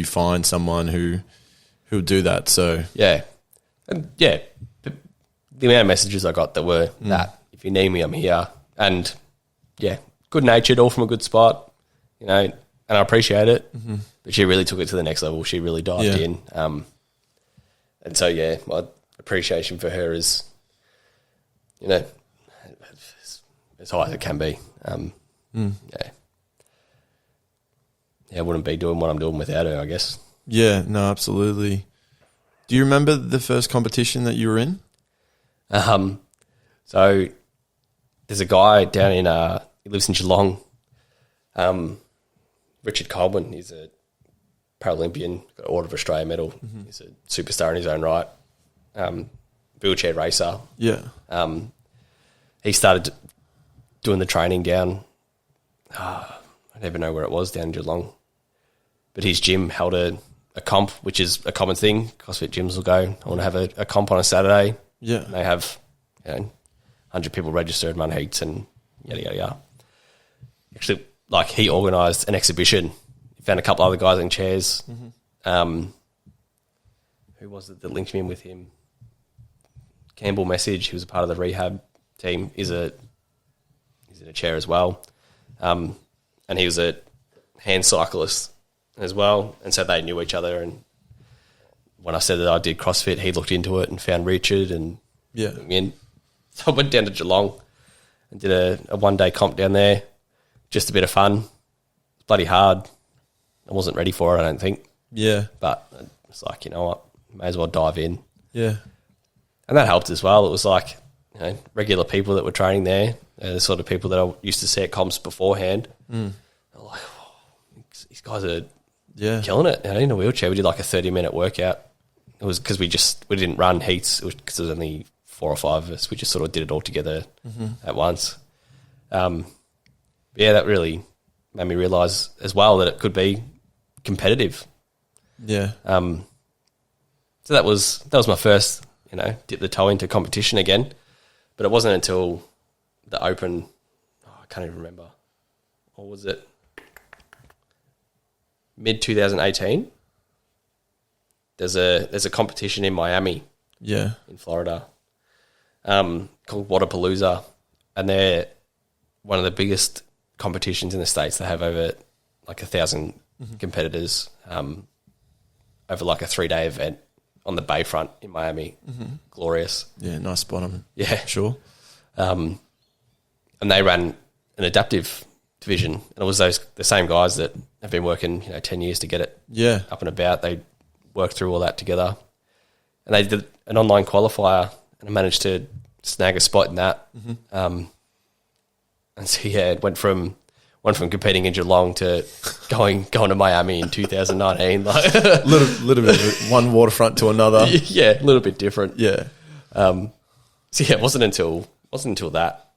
find someone who'll do that. So yeah, And yeah, the amount of messages I got that were that if you need me, I'm here. And yeah, good natured, all from a good spot, you know, and I appreciate it. Mm-hmm. But she really took it to the next level. She really dived in. And so, yeah, my appreciation for her is, you know, as high as it can be. Yeah. Yeah, I wouldn't be doing what I'm doing without her, I guess. Yeah, no, absolutely. Do you remember the first competition that you were in? So there's a guy down in, he lives in Geelong, Richard Coleman. He's a Paralympian, got an Order of Australia medal. Mm-hmm. He's a superstar in his own right. Wheelchair racer. Yeah. He started doing the training down, I never know where it was, down in Geelong. But his gym held a comp, which is a common thing. CrossFit gyms will go, I want to have a comp on a Saturday. Yeah. And they have, 100 people registered, run heats and yada, yada, yada. Actually, like, he organised an exhibition. He found a couple other guys in chairs. Mm-hmm. Who was it that linked me in with him? Campbell Message, he was a part of the rehab team, he's in a chair as well. And he was a hand cyclist as well. And so they knew each other. And when I said that I did CrossFit, he looked into it and found Richard and in. So I went down to Geelong and did a one-day comp down there. Just a bit of fun. It's bloody hard. I wasn't ready for it, I don't think. Yeah. But it's like, you know what, may as well dive in. Yeah. And that helped as well. It was like, regular people that were training there, the sort of people that I used to see at comps beforehand. They're like, oh, these guys are killing it. In a wheelchair, we did like a 30-minute workout. It was because we didn't run heats. It was because there was only 4 or 5 of us. We just sort of did it all together at once. Yeah, that really made me realise as well that it could be competitive. Yeah. So that was my first, dip the toe into competition again. But it wasn't until the Open, I can't even remember. Or was it mid-2018? There's a competition in Miami. Yeah. In Florida. Called Wadapalooza. And they're one of the biggest competitions in the States. They have over like 1,000 competitors over like a 3-day event on the bayfront in Miami. Glorious. Yeah, nice spot on. Yeah. Sure. And they ran an adaptive division. And it was the same guys that have been working 10 years to get it up and about. They worked through all that together. And they did an online qualifier and I managed to snag a spot in that. And so, it went from competing in Geelong to going to Miami in 2019. Like little bit of one waterfront to another. Yeah, a little bit different. Yeah. It wasn't until that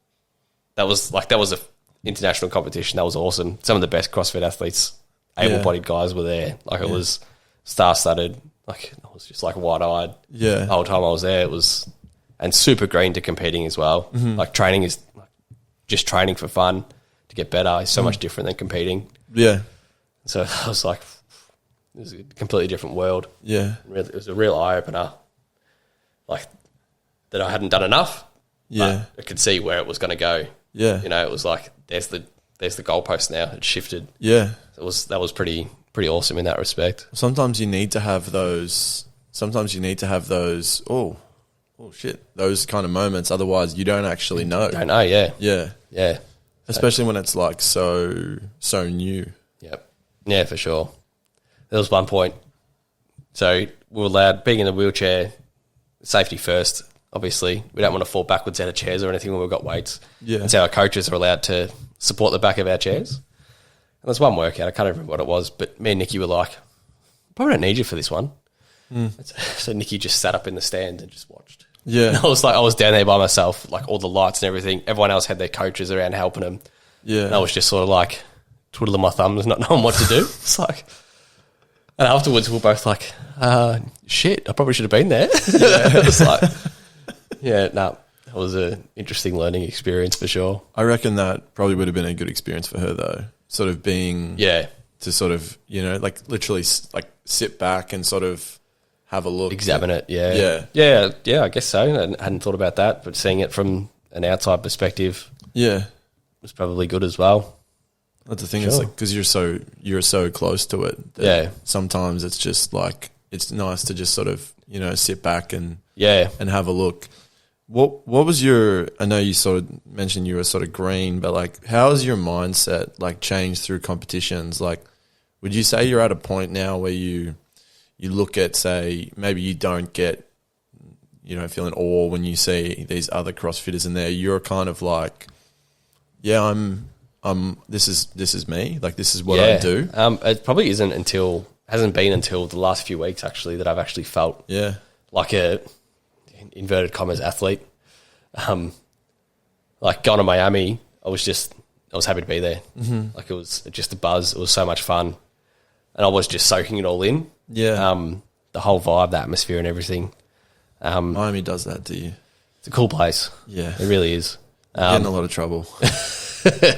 was an international competition. That was awesome. Some of the best CrossFit athletes, able-bodied guys were there. Like it was star-studded. Like I was just like wide-eyed. Yeah. The whole time I was there, it was, and super green to competing as well. Like training is just training for fun to get better. It's so much different than competing. Yeah. So I was like, it was a completely different world. Yeah. It was a real eye-opener. Like that I hadn't done enough. Yeah. I could see where it was going to go. Yeah. It was like, there's the goalpost now. It shifted. Yeah. That was pretty awesome in that respect. Sometimes you need to have those, oh shit, those kind of moments. Otherwise you don't actually know. Don't know, yeah. Yeah. Yeah. Especially when it's like so new. Yep. Yeah, for sure. There was one point. So we were allowed, being in a wheelchair, safety first, obviously. We don't want to fall backwards out of chairs or anything when we've got weights. Yeah. And so our coaches are allowed to support the back of our chairs. And there's one workout, I can't remember what it was, but me and Nikki were like, probably don't need you for this one. So Nikki just sat up in the stand and just watched. Yeah. And I was down there by myself, like all the lights and everything. Everyone else had their coaches around helping them. Yeah. And I was just sort of like twiddling my thumbs, not knowing what to do. It's like, and afterwards we're both like, shit, I probably should have been there. It was like, that was an interesting learning experience for sure. I reckon that probably would have been a good experience for her though. Sort of being, to sort of, like literally like sit back and sort of have a look, examine it. Yeah. I guess so. I hadn't thought about that, but seeing it from an outside perspective, was probably good as well. That's the thing. It's like because you're so close to it. That sometimes it's just like it's nice to just sort of sit back and have a look. What was your? I know you sort of mentioned you were sort of green, but like, how has your mindset like changed through competitions? Like, would you say you're at a point now where you look at, say, maybe you don't get, feeling awe when you see these other CrossFitters in there. You're kind of like, this is me. Like, this is what I do. It probably hasn't been until the last few weeks actually that I've actually felt like a inverted commas athlete. Like going to Miami, I was happy to be there. Mm-hmm. Like it was just a buzz. It was so much fun, and I was just soaking it all in. Yeah. The whole vibe, the atmosphere, and everything. Miami does that to you. It's a cool place. Yeah, it really is. Get in a lot of trouble.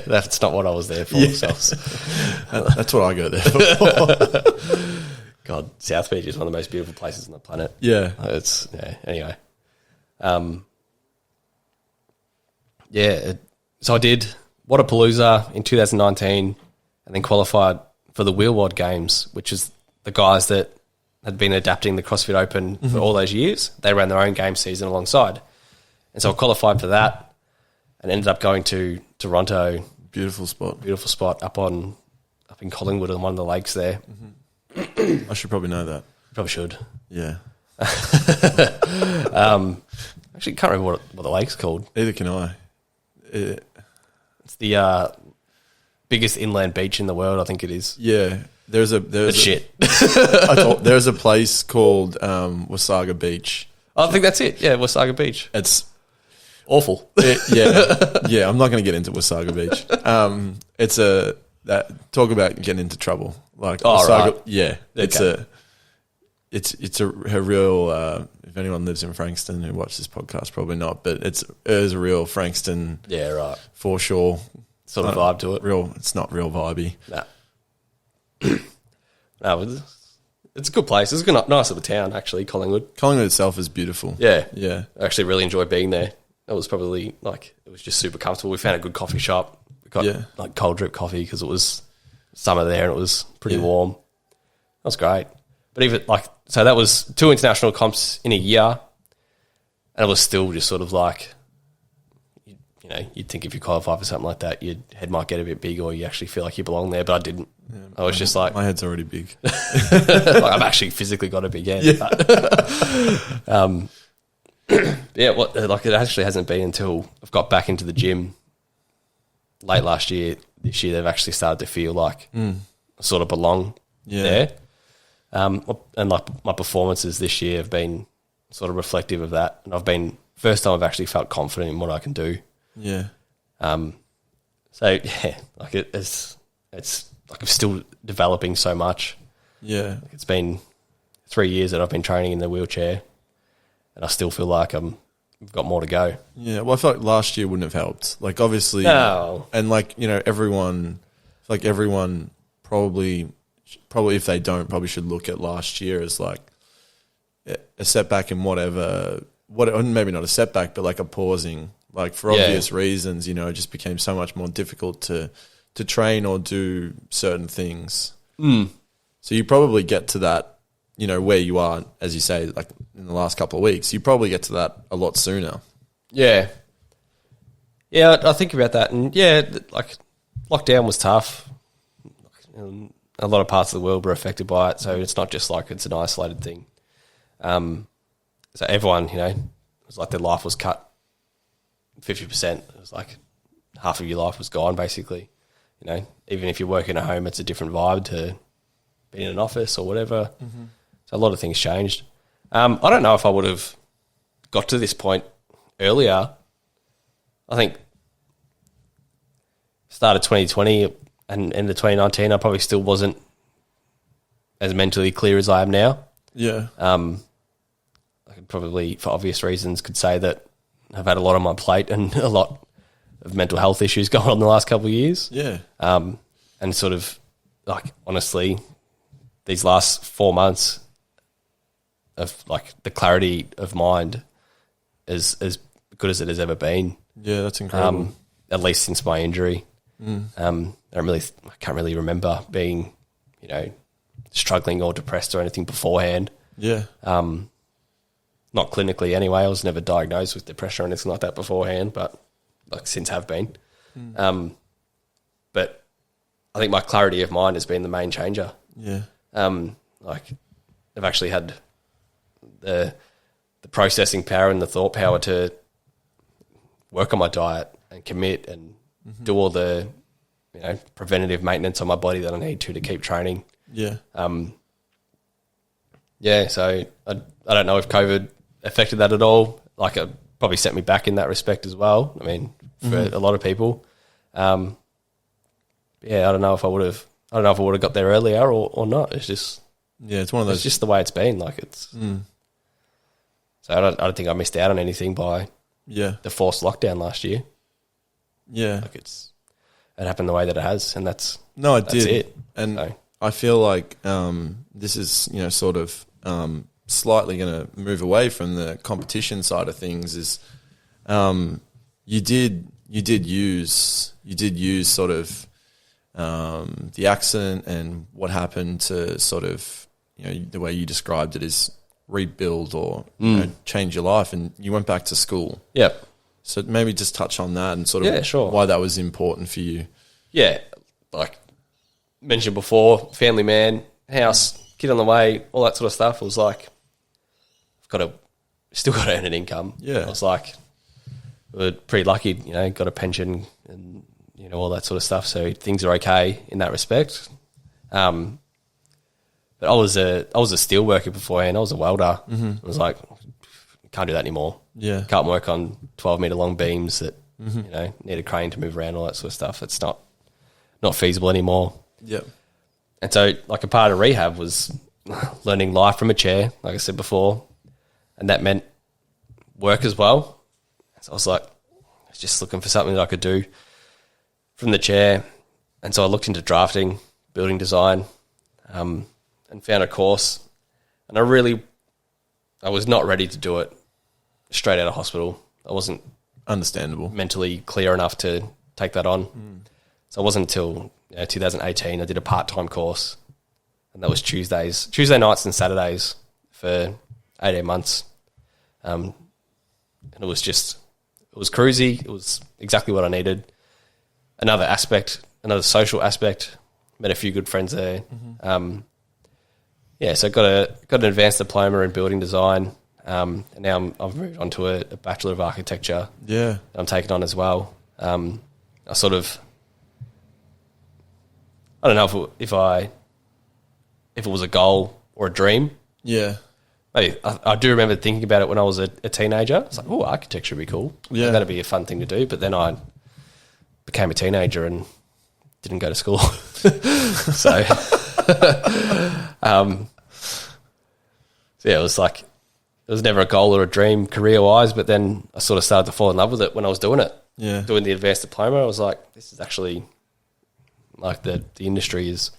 That's not what I was there for. That's what I go there for. God, South Beach is one of the most beautiful places on the planet. Yeah. Anyway. So I did Wadapalooza in 2019 and then qualified for the Wheelwad Games, which is the guys that had been adapting the CrossFit Open for all those years. They ran their own game season alongside. And so I qualified for that and ended up going to Toronto. Beautiful spot. Up in Collingwood on one of the lakes there. I should probably know that. Probably should. Yeah. Actually, can't remember what the lake's called. Neither can I. It's the biggest inland beach in the world, I think it is. Yeah. There's a shit. There's a place called Wasaga Beach. I think that's it. Yeah, Wasaga Beach. It's awful. Yeah. I'm not going to get into Wasaga Beach. Talk about getting into trouble. Like Wasaga, right. Yeah. Okay. It's a real. If anyone lives in Frankston who watches this podcast, probably not. But it is a real Frankston. Yeah, right. Foreshore sort of vibe to it. It's not real vibey. Nah. No, it's a good place. It's a nice little town, actually. Collingwood itself is beautiful. Yeah. I actually really enjoyed being there. It was probably it was just super comfortable. We found a good coffee shop. We got cold drip coffee because it was summer there and it was pretty warm. That was great. But even so that was 2 international comps in a year, and it was still just sort of like, you'd think if you qualify for something like that, your head might get a bit big or you actually feel like you belong there, but I didn't. Yeah, I was just like... My head's already big. I've actually physically got a big head. Yeah. It actually hasn't been until I've got back into the gym late last year, this year, they've actually started to feel like I sort of belong there. And my performances this year have been sort of reflective of that. And first time I've actually felt confident in what I can do. Yeah. It's like I'm still developing so much. Yeah. It's been 3 years that I've been training in the wheelchair, and I still feel like I've got more to go. Yeah. Well, I feel like last year wouldn't have helped. Like, obviously, no. And everyone probably if they don't, probably should look at last year as like a setback in whatever, maybe not a setback, but like a pausing, like for obvious reasons, it just became so much more difficult to train or do certain things. So you probably get to that, where you are, as you say, like in the last couple of weeks, you probably get to that a lot sooner. Yeah. Yeah, I think about that. And lockdown was tough. A lot of parts of the world were affected by it, so it's not just like it's an isolated thing. So everyone, it was like their life was cut 50%. It was like half of your life was gone, basically. Even if you're working at home, it's a different vibe to being in an office or whatever. Mm-hmm. So a lot of things changed. I don't know if I would have got to this point earlier. I think start of 2020 and end of 2019, I probably still wasn't as mentally clear as I am now. Yeah. I could probably, for obvious reasons, could say that I've had a lot on my plate and a lot of mental health issues going on the last couple of years. Yeah. And sort of, honestly, these last 4 months of like the clarity of mind is as good as it has ever been. Yeah, that's incredible. At least since my injury. I can't really remember being, you know, struggling or depressed or anything beforehand. Yeah. Not clinically anyway. I was never diagnosed with depression or anything like that beforehand, but like since have been. But I think my clarity of mind has been the main changer. Yeah. Like I've actually had the processing power and the thought power to work on my diet and commit and do all the, you know, preventative maintenance on my body that I need to keep training. Yeah. So I don't know if COVID affected that at all. Like it probably set me back in that respect as well. I mean, for a lot of people. I don't know if I would have got there earlier or not. It's just, it's one of those. It's just the way it's been. Like it's. So I don't think I missed out on anything by the forced lockdown last year. Yeah. Like it happened the way that it has, and that's did. it. And so. I feel like this is, you know, sort of slightly going to move away from the competition side of things. Is you did use sort of the accident and what happened to sort of, you know, the way you described it is rebuild or you know, change your life, and you went back to school. Yep. So maybe just touch on that and sort of why that was important for you. Yeah, like mentioned before, family man, house, kid on the way, all that sort of stuff. It was like, still got to earn an income. Yeah. I was like, we're pretty lucky, you know, got a pension and, you know, all that sort of stuff. So things are okay in that respect. But I was a steel worker beforehand. I was a welder. I was like, can't do that anymore. Yeah. Can't work on 12-meter long beams that, you know, need a crane to move around, all that sort of stuff. It's not feasible anymore. Yeah. And so, like, a part of rehab was learning life from a chair, like I said before, and that meant work as well. So I was like, just looking for something that I could do from the chair. And so I looked into drafting, building design, and found a course. And I was not ready to do it straight out of hospital. I wasn't Understandable. mentally clear enough to take that on. So it wasn't until 2018 I did a part-time course, and that was Tuesday nights and Saturdays for 18 months. And it was cruisy. It was exactly what I needed. Another social aspect. Met a few good friends there. So got an advanced diploma in building design. And now I've moved on to a Bachelor of Architecture. Yeah. I'm taking on as well. I don't know if it was a goal or a dream. Yeah. Maybe I do remember thinking about it when I was a teenager. It's like, oh, architecture would be cool. Yeah. That'd be a fun thing to do. But then I became a teenager and didn't go to school. So, it was like, it was never a goal or a dream career-wise, but then I sort of started to fall in love with it when I was doing it. Yeah. Doing the advanced diploma, I was like, this is actually, like, the industry is,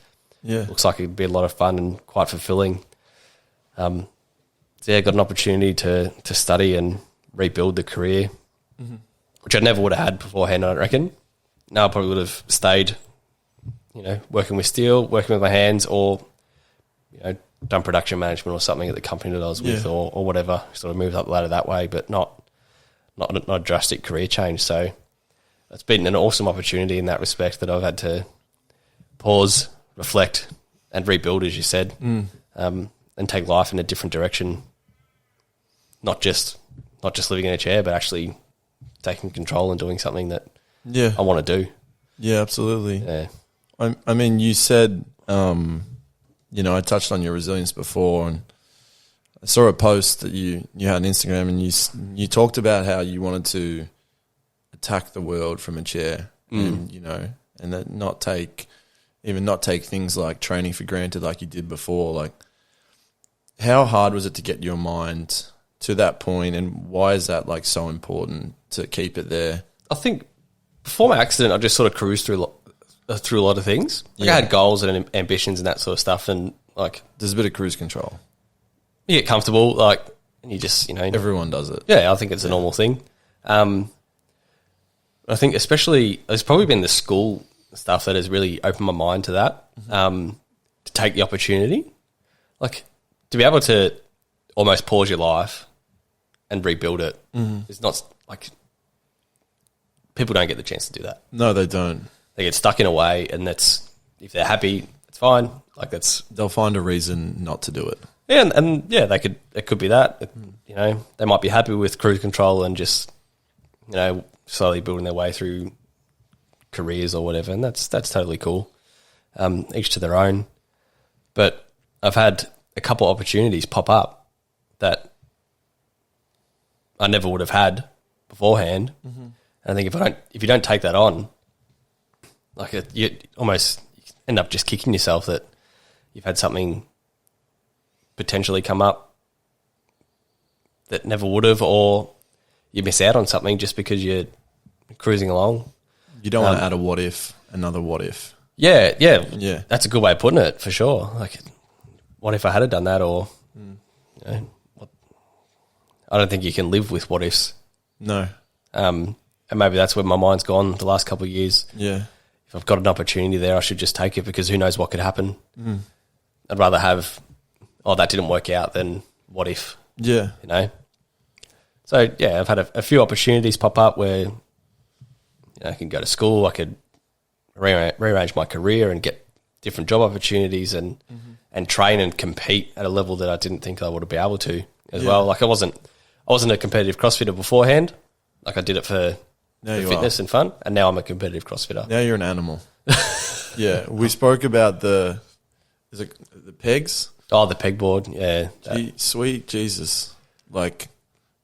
looks like it'd be a lot of fun and quite fulfilling. I got an opportunity to study and rebuild the career, which I never would have had beforehand, I don't reckon. No, I probably would have stayed, you know, working with steel, working with my hands, or, you know, done production management or something at the company that I was with, or whatever. Sort of moved up the ladder that way, but not a drastic career change. So it's been an awesome opportunity in that respect that I've had to pause, reflect, and rebuild, as you said, and take life in a different direction. Not just living in a chair, but actually taking control and doing something that I want to do. Yeah, absolutely. Yeah. I mean, you said, you know, I touched on your resilience before, and I saw a post that you had on Instagram, and you talked about how you wanted to attack the world from a chair, and, you know, and that not take things like training for granted like you did before. Like, how hard was it to get your mind to that point, and why is that, like, so important to keep it there? I think before my accident, I just sort of cruised through a lot of things. Like, I had goals and ambitions and that sort of stuff, and, like, there's a bit of cruise control. you get comfortable, like, and you just, Everyone does it. yeah, I think it's a normal thing. I think especially it's probably been the school stuff that has really opened my mind to that, to take the opportunity, like to be able to almost pause your life and rebuild it. It's not like people don't get the chance to do that. No, they don't. They get stuck in a way, and that's, if they're happy, it's fine. Like They'll find a reason not to do it. yeah, and yeah, it could be that. They might be happy with cruise control and just slowly building their way through careers or whatever, and that's totally cool. Each to their own. But I've had a couple opportunities pop up that I never would have had beforehand. And I think if you don't take that on, like you almost end up just kicking yourself that you've had something potentially come up that never would have, or you miss out on something just because you're cruising along. You don't want to add a what if, another what if. Yeah. Yeah. That's a good way of putting it, for sure. Like, what if I had done that, or I don't think you can live with what ifs. No. And maybe that's where my mind's gone the last couple of years. Yeah. If I've got an opportunity there, I should just take it, because who knows what could happen. I'd rather have, that didn't work out, than what if, Yeah. So, yeah, I've had a few opportunities pop up where I can go to school, I could rearrange my career and get different job opportunities and train and compete at a level that I didn't think I would be able to as well. Like, I wasn't a competitive CrossFitter beforehand. Like, I did it for fitness and fun, and now I'm a competitive CrossFitter. Now you're an animal. Yeah. We spoke about the pegs? Oh, the pegboard, yeah. Sweet Jesus. Like,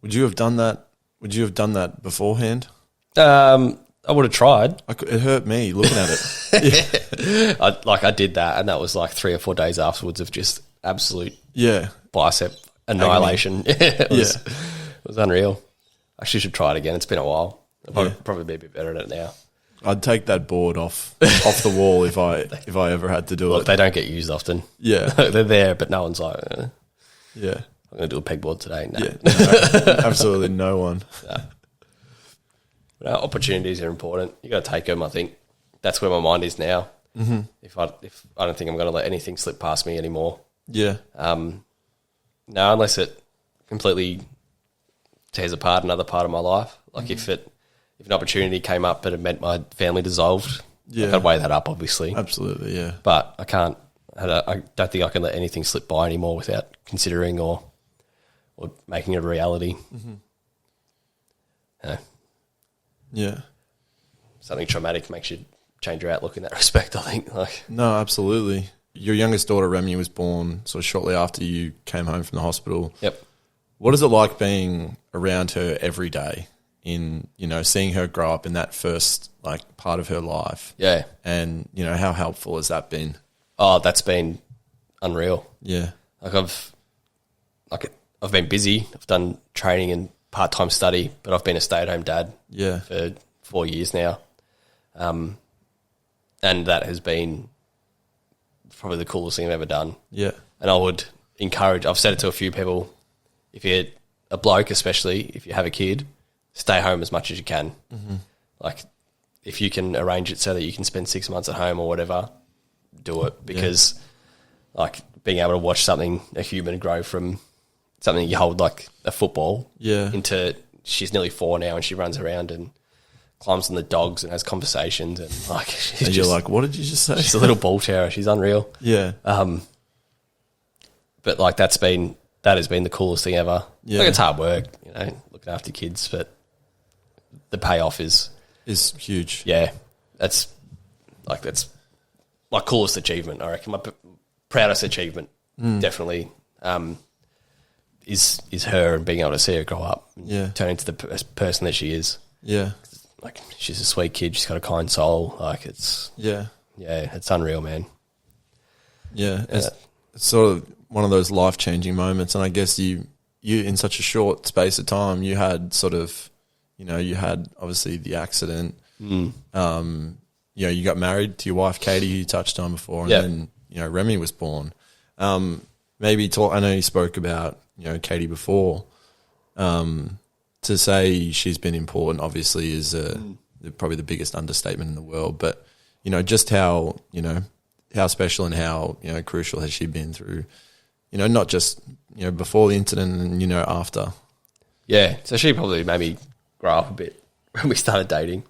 would you have done that? Would you have done that beforehand? I would have tried. It hurt me looking at it. I did that, and that was like 3 or 4 days afterwards of just absolute bicep annihilation. It was unreal. I actually should try it again. It's been a while. I'll probably be a bit better at it now. I'd take that board off the wall if I ever had to do it. They don't get used often. Yeah. They're there, but no one's like, yeah. I'm going to do a pegboard today. No. Yeah. No, absolutely no one. Opportunities are important. You got to take them. I think that's where my mind is now. If I don't think I'm going to let anything slip past me anymore. Yeah. No, unless it completely tears apart another part of my life. Like if an opportunity came up but it meant my family dissolved, I could weigh that up, obviously. Absolutely, yeah. But I can't. I don't think I can let anything slip by anymore without considering or making it a reality. Yeah. Something traumatic makes you change your outlook in that respect, I think. No, absolutely. Your youngest daughter, Remy, was born sort of shortly after you came home from the hospital. Yep. What is it like being around her every day in, seeing her grow up in that first, part of her life? Yeah. And, how helpful has that been? Oh, that's been unreal. Yeah. I've been busy. I've done training and part-time study, but I've been a stay-at-home dad for 4 years now. And that has been probably the coolest thing I've ever done. Yeah. And I would encourage, I've said it to a few people, if you're a bloke, especially if you have a kid, stay home as much as you can. If you can arrange it so that you can spend 6 months at home or whatever, do it, because being able to watch a human grow from something you hold like a football into, she's nearly 4 now and she runs around and climbs on the dogs and has conversations and and you're like, what did you just say? She's a little ball terror. She's unreal. Yeah. But that has been the coolest thing ever. Yeah. It's hard work, looking after kids, but the payoff is huge. Yeah. That's my coolest achievement, I reckon. My proudest achievement, definitely, is her and being able to see her grow up and turn into the person that she is. Yeah. She's a sweet kid. She's got a kind soul. It's unreal, man. Yeah. It's sort of one of those life-changing moments. And I guess you in such a short space of time, you had sort of, you had obviously the accident. You got married to your wife, Katie, who you touched on before. And then, Remy was born. maybe talk. I know you spoke about Katie before. To say she's been important, obviously, is probably the biggest understatement in the world. But just how special and how crucial has she been through, not just before the incident and after. Yeah, so she probably made me grow up a bit when we started dating.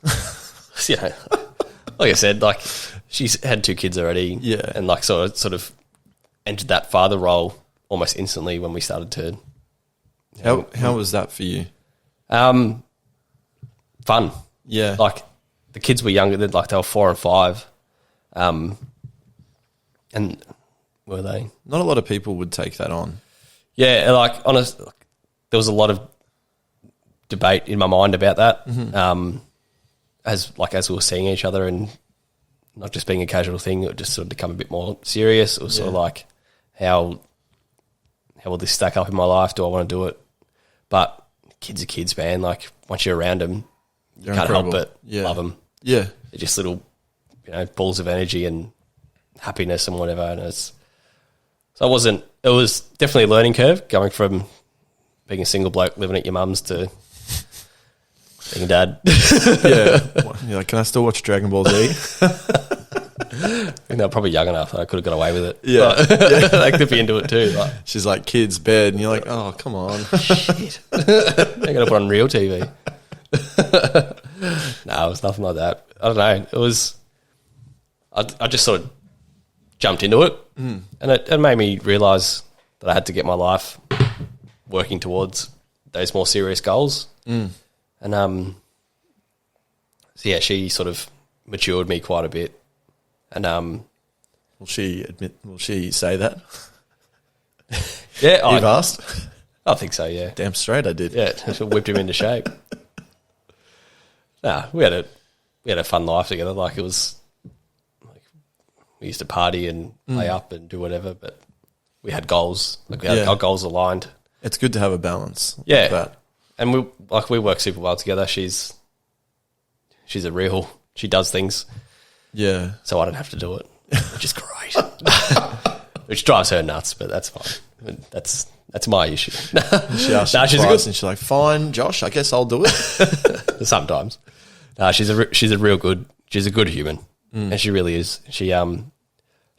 Like I said, like she's had 2 kids already, and like sort of entered that father role almost instantly when we started to. How was that for you? Fun. Yeah, like the kids were younger; they were 4 and 5, and were they? Not a lot of people would take that on. Yeah, like there was a lot of debate in my mind about that. As we were seeing each other and not just being a casual thing, it would just sort of become a bit more serious. It was sort of like, how will this stack up in my life? Do I want to do it? But kids are kids, man. Like once you're around them, you can't help but love them. Yeah, they're just little, balls of energy and happiness and whatever. And it was definitely a learning curve going from being a single bloke living at your mum's to being a dad. Yeah. You're like, can I still watch Dragon Ball Z? They're probably young enough that I could have got away with it. Yeah. They could be into it too. Like, she's like, kids, bed. And you're like, oh, come on. shit. They're going to put on real TV. No, it was nothing like that. I don't know. It was, I just sort of jumped into it, and it made me realise that I had to get my life working towards those more serious goals. And so yeah, she sort of matured me quite a bit. And will she say that? Yeah, you've asked. I think so. Yeah, damn straight I did. Yeah, whipped him into shape. Nah, we had a fun life together. Like it was, like we used to party and play up and do whatever, but we had goals. Like we had our goals aligned. It's good to have a balance. Yeah, like that. And we work super well together. She's she does things. Yeah, so I don't have to do it, which is great. Which drives her nuts, but that's fine. That's my issue. She asks she's good, and she's like, "Fine, Josh, I guess I'll do it." Sometimes, she's a good human, and she really is. She's one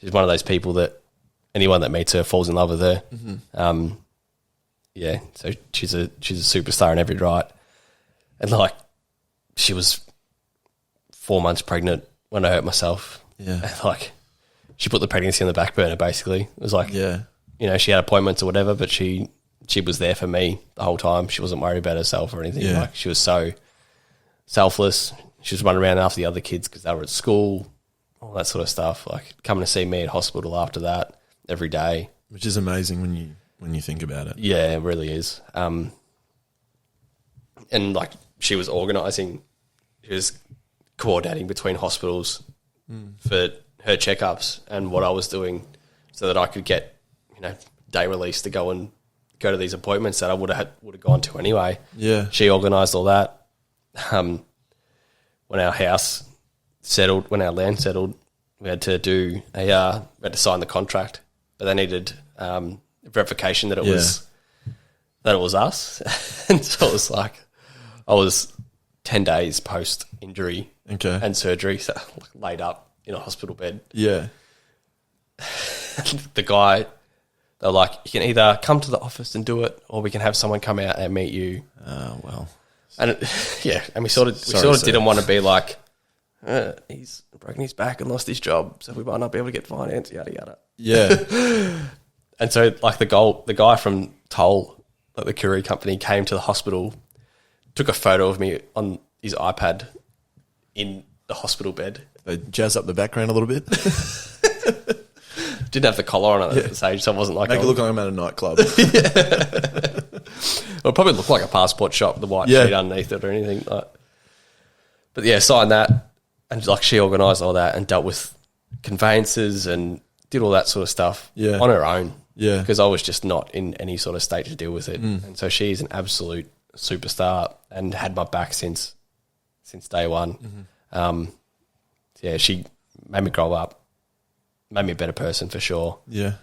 of those people that anyone that meets her falls in love with her. Yeah, so she's a superstar in every right, and like she was 4 months pregnant when I hurt myself. Yeah, and like she put the pregnancy on the back burner. Basically, it was like, she had appointments or whatever, but she was there for me the whole time. She wasn't worried about herself or anything. Yeah. Like she was so selfless. She was running around after the other kids because they were at school, all that sort of stuff. Like coming to see me at hospital after that every day, which is amazing when you think about it. Yeah, it really is. And like she was organising, she was coordinating between hospitals for her checkups and what I was doing, so that I could get day release to go to these appointments that I would have gone to anyway. Yeah, she organised all that. When our house settled, when our land settled, we had to sign the contract, but they needed verification that it was us. And so it was like I was 10 days post injury and surgery, so laid up in a hospital bed. Yeah. The guy, they're like, you can either come to the office and do it, or we can have someone come out and meet you. Oh, well. And and we sort of didn't want to be like, he's broken his back and lost his job, so we might not be able to get finance, yada yada. Yeah. And so like the guy from Toll, like the courier company, came to the hospital, took a photo of me on his iPad in the hospital bed. They jazz up the background a little bit. Didn't have the collar on at the stage, so it wasn't like... Make it look like I'm at a nightclub. It would probably look like a passport shop, the white sheet underneath it or anything. Like. But yeah, signed that, and like she organised all that and dealt with conveyances and did all that sort of stuff on her own. Yeah. Because I was just not in any sort of state to deal with it. And so she's an absolute superstar and had my back since day one. She made me grow up, made me a better person for sure. Yeah.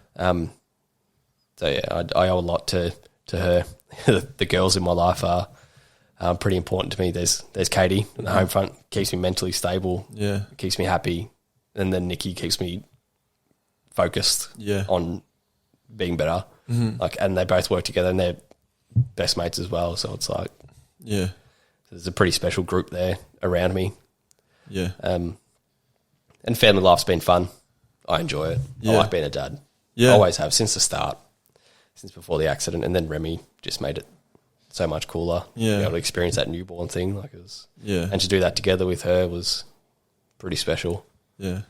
So yeah, I owe a lot to her. The girls in my life are pretty important to me. There's Katie in the home front, keeps me mentally stable, keeps me happy, and then Nikki keeps me focused on being better. Like, and they both work together, and they're best mates as well. So it's like, there's a pretty special group there around me. Yeah. And family life's been fun. I enjoy it. I like being a dad. Yeah. I always have since the start, since before the accident, and then Remy just made it so much cooler. Yeah. To be able to experience that newborn thing, like it was. Yeah. And to do that together with her was pretty special. Yeah.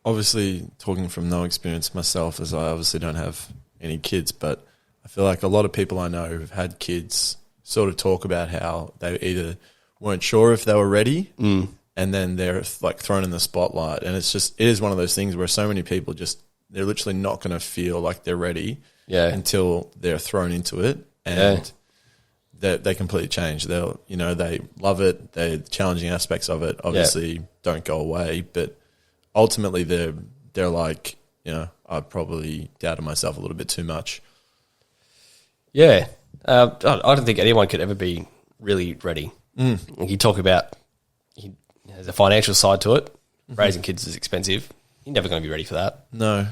Obviously, talking from no experience myself, as I obviously don't have any kids, but I feel like a lot of people I know who've had kids sort of talk about how they either weren't sure if they were ready, and then they're like thrown in the spotlight, and it is one of those things where so many people they're literally not going to feel like they're ready until they're thrown into it, and they completely change. They love it. The challenging aspects of it obviously don't go away, but ultimately they're like, I probably doubted myself a little bit too much. Yeah. I don't think anyone could ever be really ready. Like you talk about, there's a financial side to it. Raising kids is expensive. You're never going to be ready for that. No.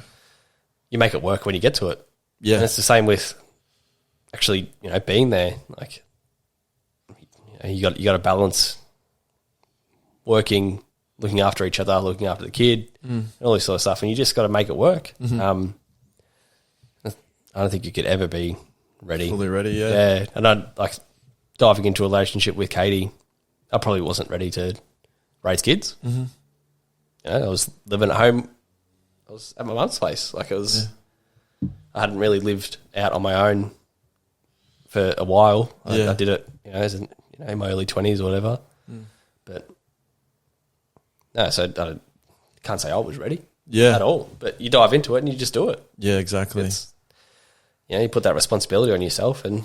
You make it work when you get to it. Yeah. And it's the same with actually, being there. Like, you got to balance working, looking after each other, looking after the kid, and all this sort of stuff. And you just got to make it work. I don't think you could ever be ready. Fully ready, yeah. Yeah. And I like diving into a relationship with Katie, I probably wasn't ready to raise kids. I was living at home. I was at my mum's place. Like I hadn't really lived out on my own for a while. I did it, as in my early 20s or whatever. But no, so I can't say I was ready at all. But you dive into it and you just do it. Yeah, exactly. You put that responsibility on yourself and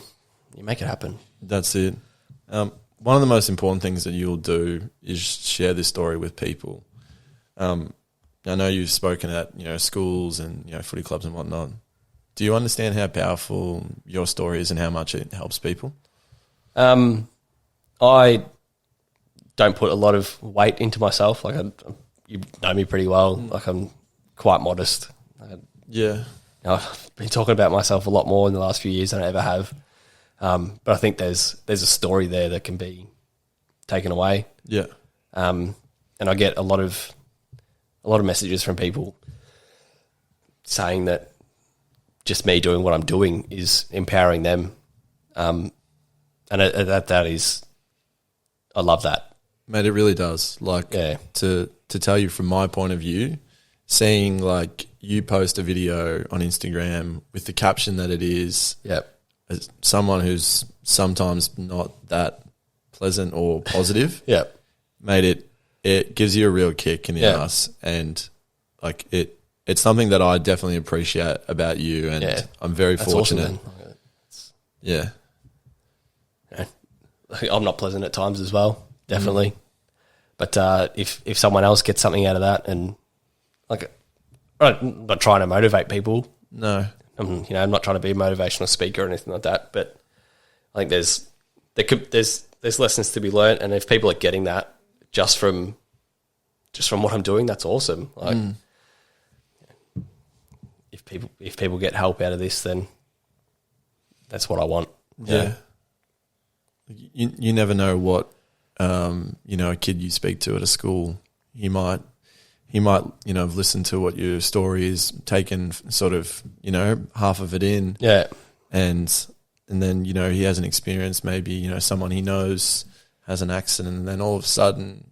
you make it happen. That's it. One of the most important things that you'll do is share this story with people. I know you've spoken at schools and footy clubs and whatnot. Do you understand how powerful your story is and how much it helps people? I don't put a lot of weight into myself. Like you know me pretty well. Like I'm quite modest. I've been talking about myself a lot more in the last few years than I ever have. But I think there's a story there that can be taken away. Yeah. And I get a lot of messages from people saying that just me doing what I'm doing is empowering them. And that is, I love that. Mate, it really does. Like to tell you from my point of view, seeing like you post a video on Instagram with the caption that it is, as someone who's sometimes not that pleasant or positive, mate, it gives you a real kick in the ass, and like it's something that I definitely appreciate about you, and I'm very fortunate. Awesome, I'm not pleasant at times as well, definitely. But if someone else gets something out of that, and like, I'm not trying to motivate people. No, I'm not trying to be a motivational speaker or anything like that. But I think there's lessons to be learned, and if people are getting that just from what I'm doing, that's awesome. Like, if people get help out of this, then that's what I want. Yeah. You never know what a kid you speak to at a school, he might have listened to what your story is, taken sort of half of it in, and then he has an experience, maybe someone he knows has an accident, and then all of a sudden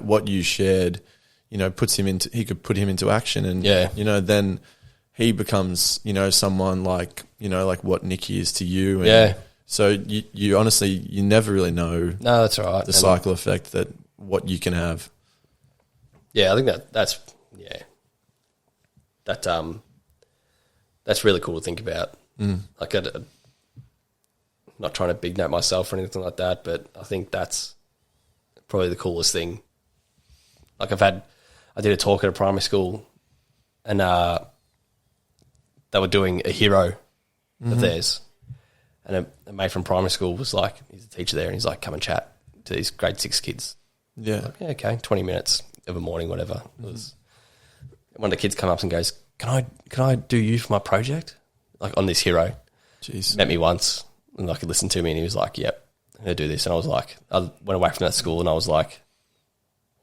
what you shared he could put him into action, and then he becomes someone like what Nikki is to you, and so you honestly, you never really know. No, that's right. The cycle effect that what you can have. Yeah, I think that's really cool to think about. Like, I'm not trying to big note myself or anything like that, but I think that's probably the coolest thing. Like I did a talk at a primary school, and they were doing a hero of theirs. And a mate from primary school was like, he's a teacher there, and he's like, come and chat to these grade 6 kids. Yeah. Like, yeah, okay, 20 minutes of a morning, whatever. It was, one of the kids come up and goes, can I do you for my project? Like on this hero. Jeez. Met me once and like he listened to me and he was like, yep, I'm going to do this. And I was like, I went away from that school and I was like,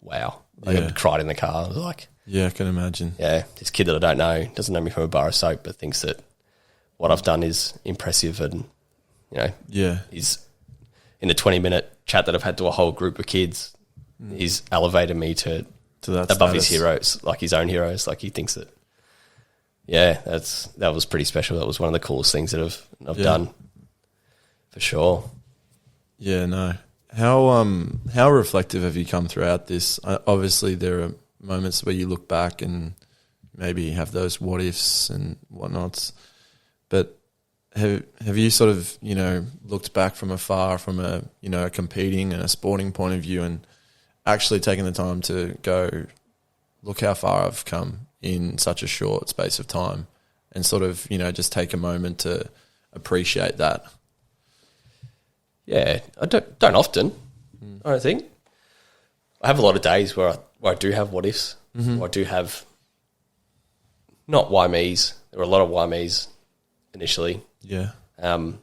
wow. Like I cried in the car. I was like, yeah, I can imagine. Yeah, this kid that I don't know, doesn't know me from a bar of soap, but thinks that what I've done is impressive and, you know, he's in the 20-minute chat that I've had to a whole group of kids, he's elevated me to that above his heroes, like his own heroes. Like he thinks that, yeah, that was pretty special. That was one of the coolest things that I've done, for sure. Yeah, no. How reflective have you come throughout this? Obviously, there are moments where you look back and maybe have those what ifs and whatnots, but have you sort of, you know, looked back from afar from a, you know, a competing and a sporting point of view and actually taking the time to go, look how far I've come in such a short space of time, and sort of, you know, just take a moment to appreciate that? Yeah, I don't often. I don't think. I have a lot of days where I do have what ifs. Where I do have not why me's. There were a lot of why me's initially. Yeah. But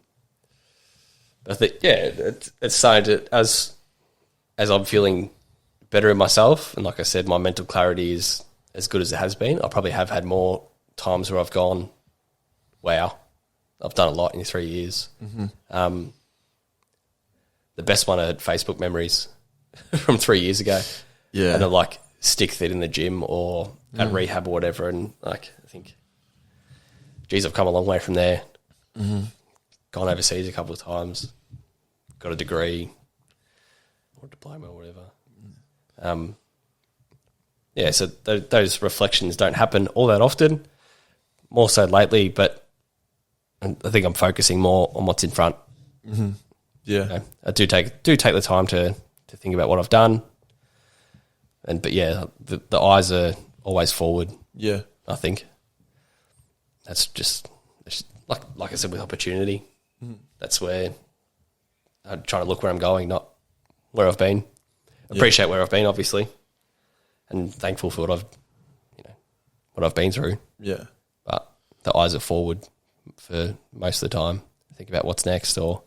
I think it's starting to, as I'm feeling better in myself, and like I said, my mental clarity is as good as it has been. I probably have had more times where I've gone, wow, I've done a lot in 3 years. The best one I had Facebook memories from 3 years ago. Yeah. And I like stick fit in the gym or at rehab or whatever. And like, I think, geez, I've come a long way from there. Gone overseas a couple of times, got a degree or a diploma or whatever. Yeah, so those reflections don't happen all that often, more so lately, but I think I'm focusing more on what's in front. Yeah. You know, I do take the time to think about what I've done, but yeah, the eyes are always forward. Yeah. I think that's just like I said with opportunity. That's where I'm trying to look where I'm going, not where I've been. Appreciate where I've been, obviously, and thankful for what I've been through. Yeah. But the eyes are forward for most of the time. Think about what's next or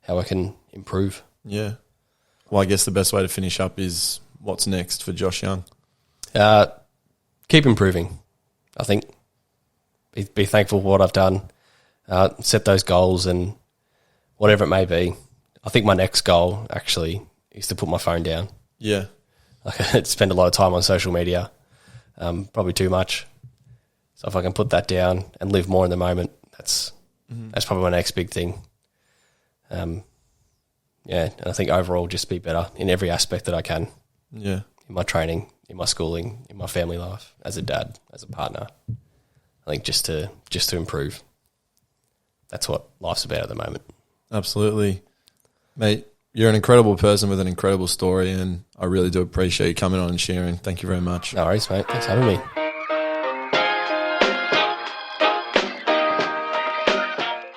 how I can improve. Yeah. Well, I guess the best way to finish up is what's next for Josh Young? Keep improving, I think. Be thankful for what I've done. Set those goals and whatever it may be. I think my next goal actually is to put my phone down. Yeah. Like, I spend a lot of time on social media, probably too much. So if I can put that down and live more in the moment, that's probably my next big thing. Yeah, and I think overall just be better in every aspect that I can. Yeah. In my training, in my schooling, in my family life, as a dad, as a partner. I think just to improve. That's what life's about at the moment. Absolutely. Mate, you're an incredible person with an incredible story, and I really do appreciate you coming on and sharing. Thank you very much. No worries, mate. Thanks for having me.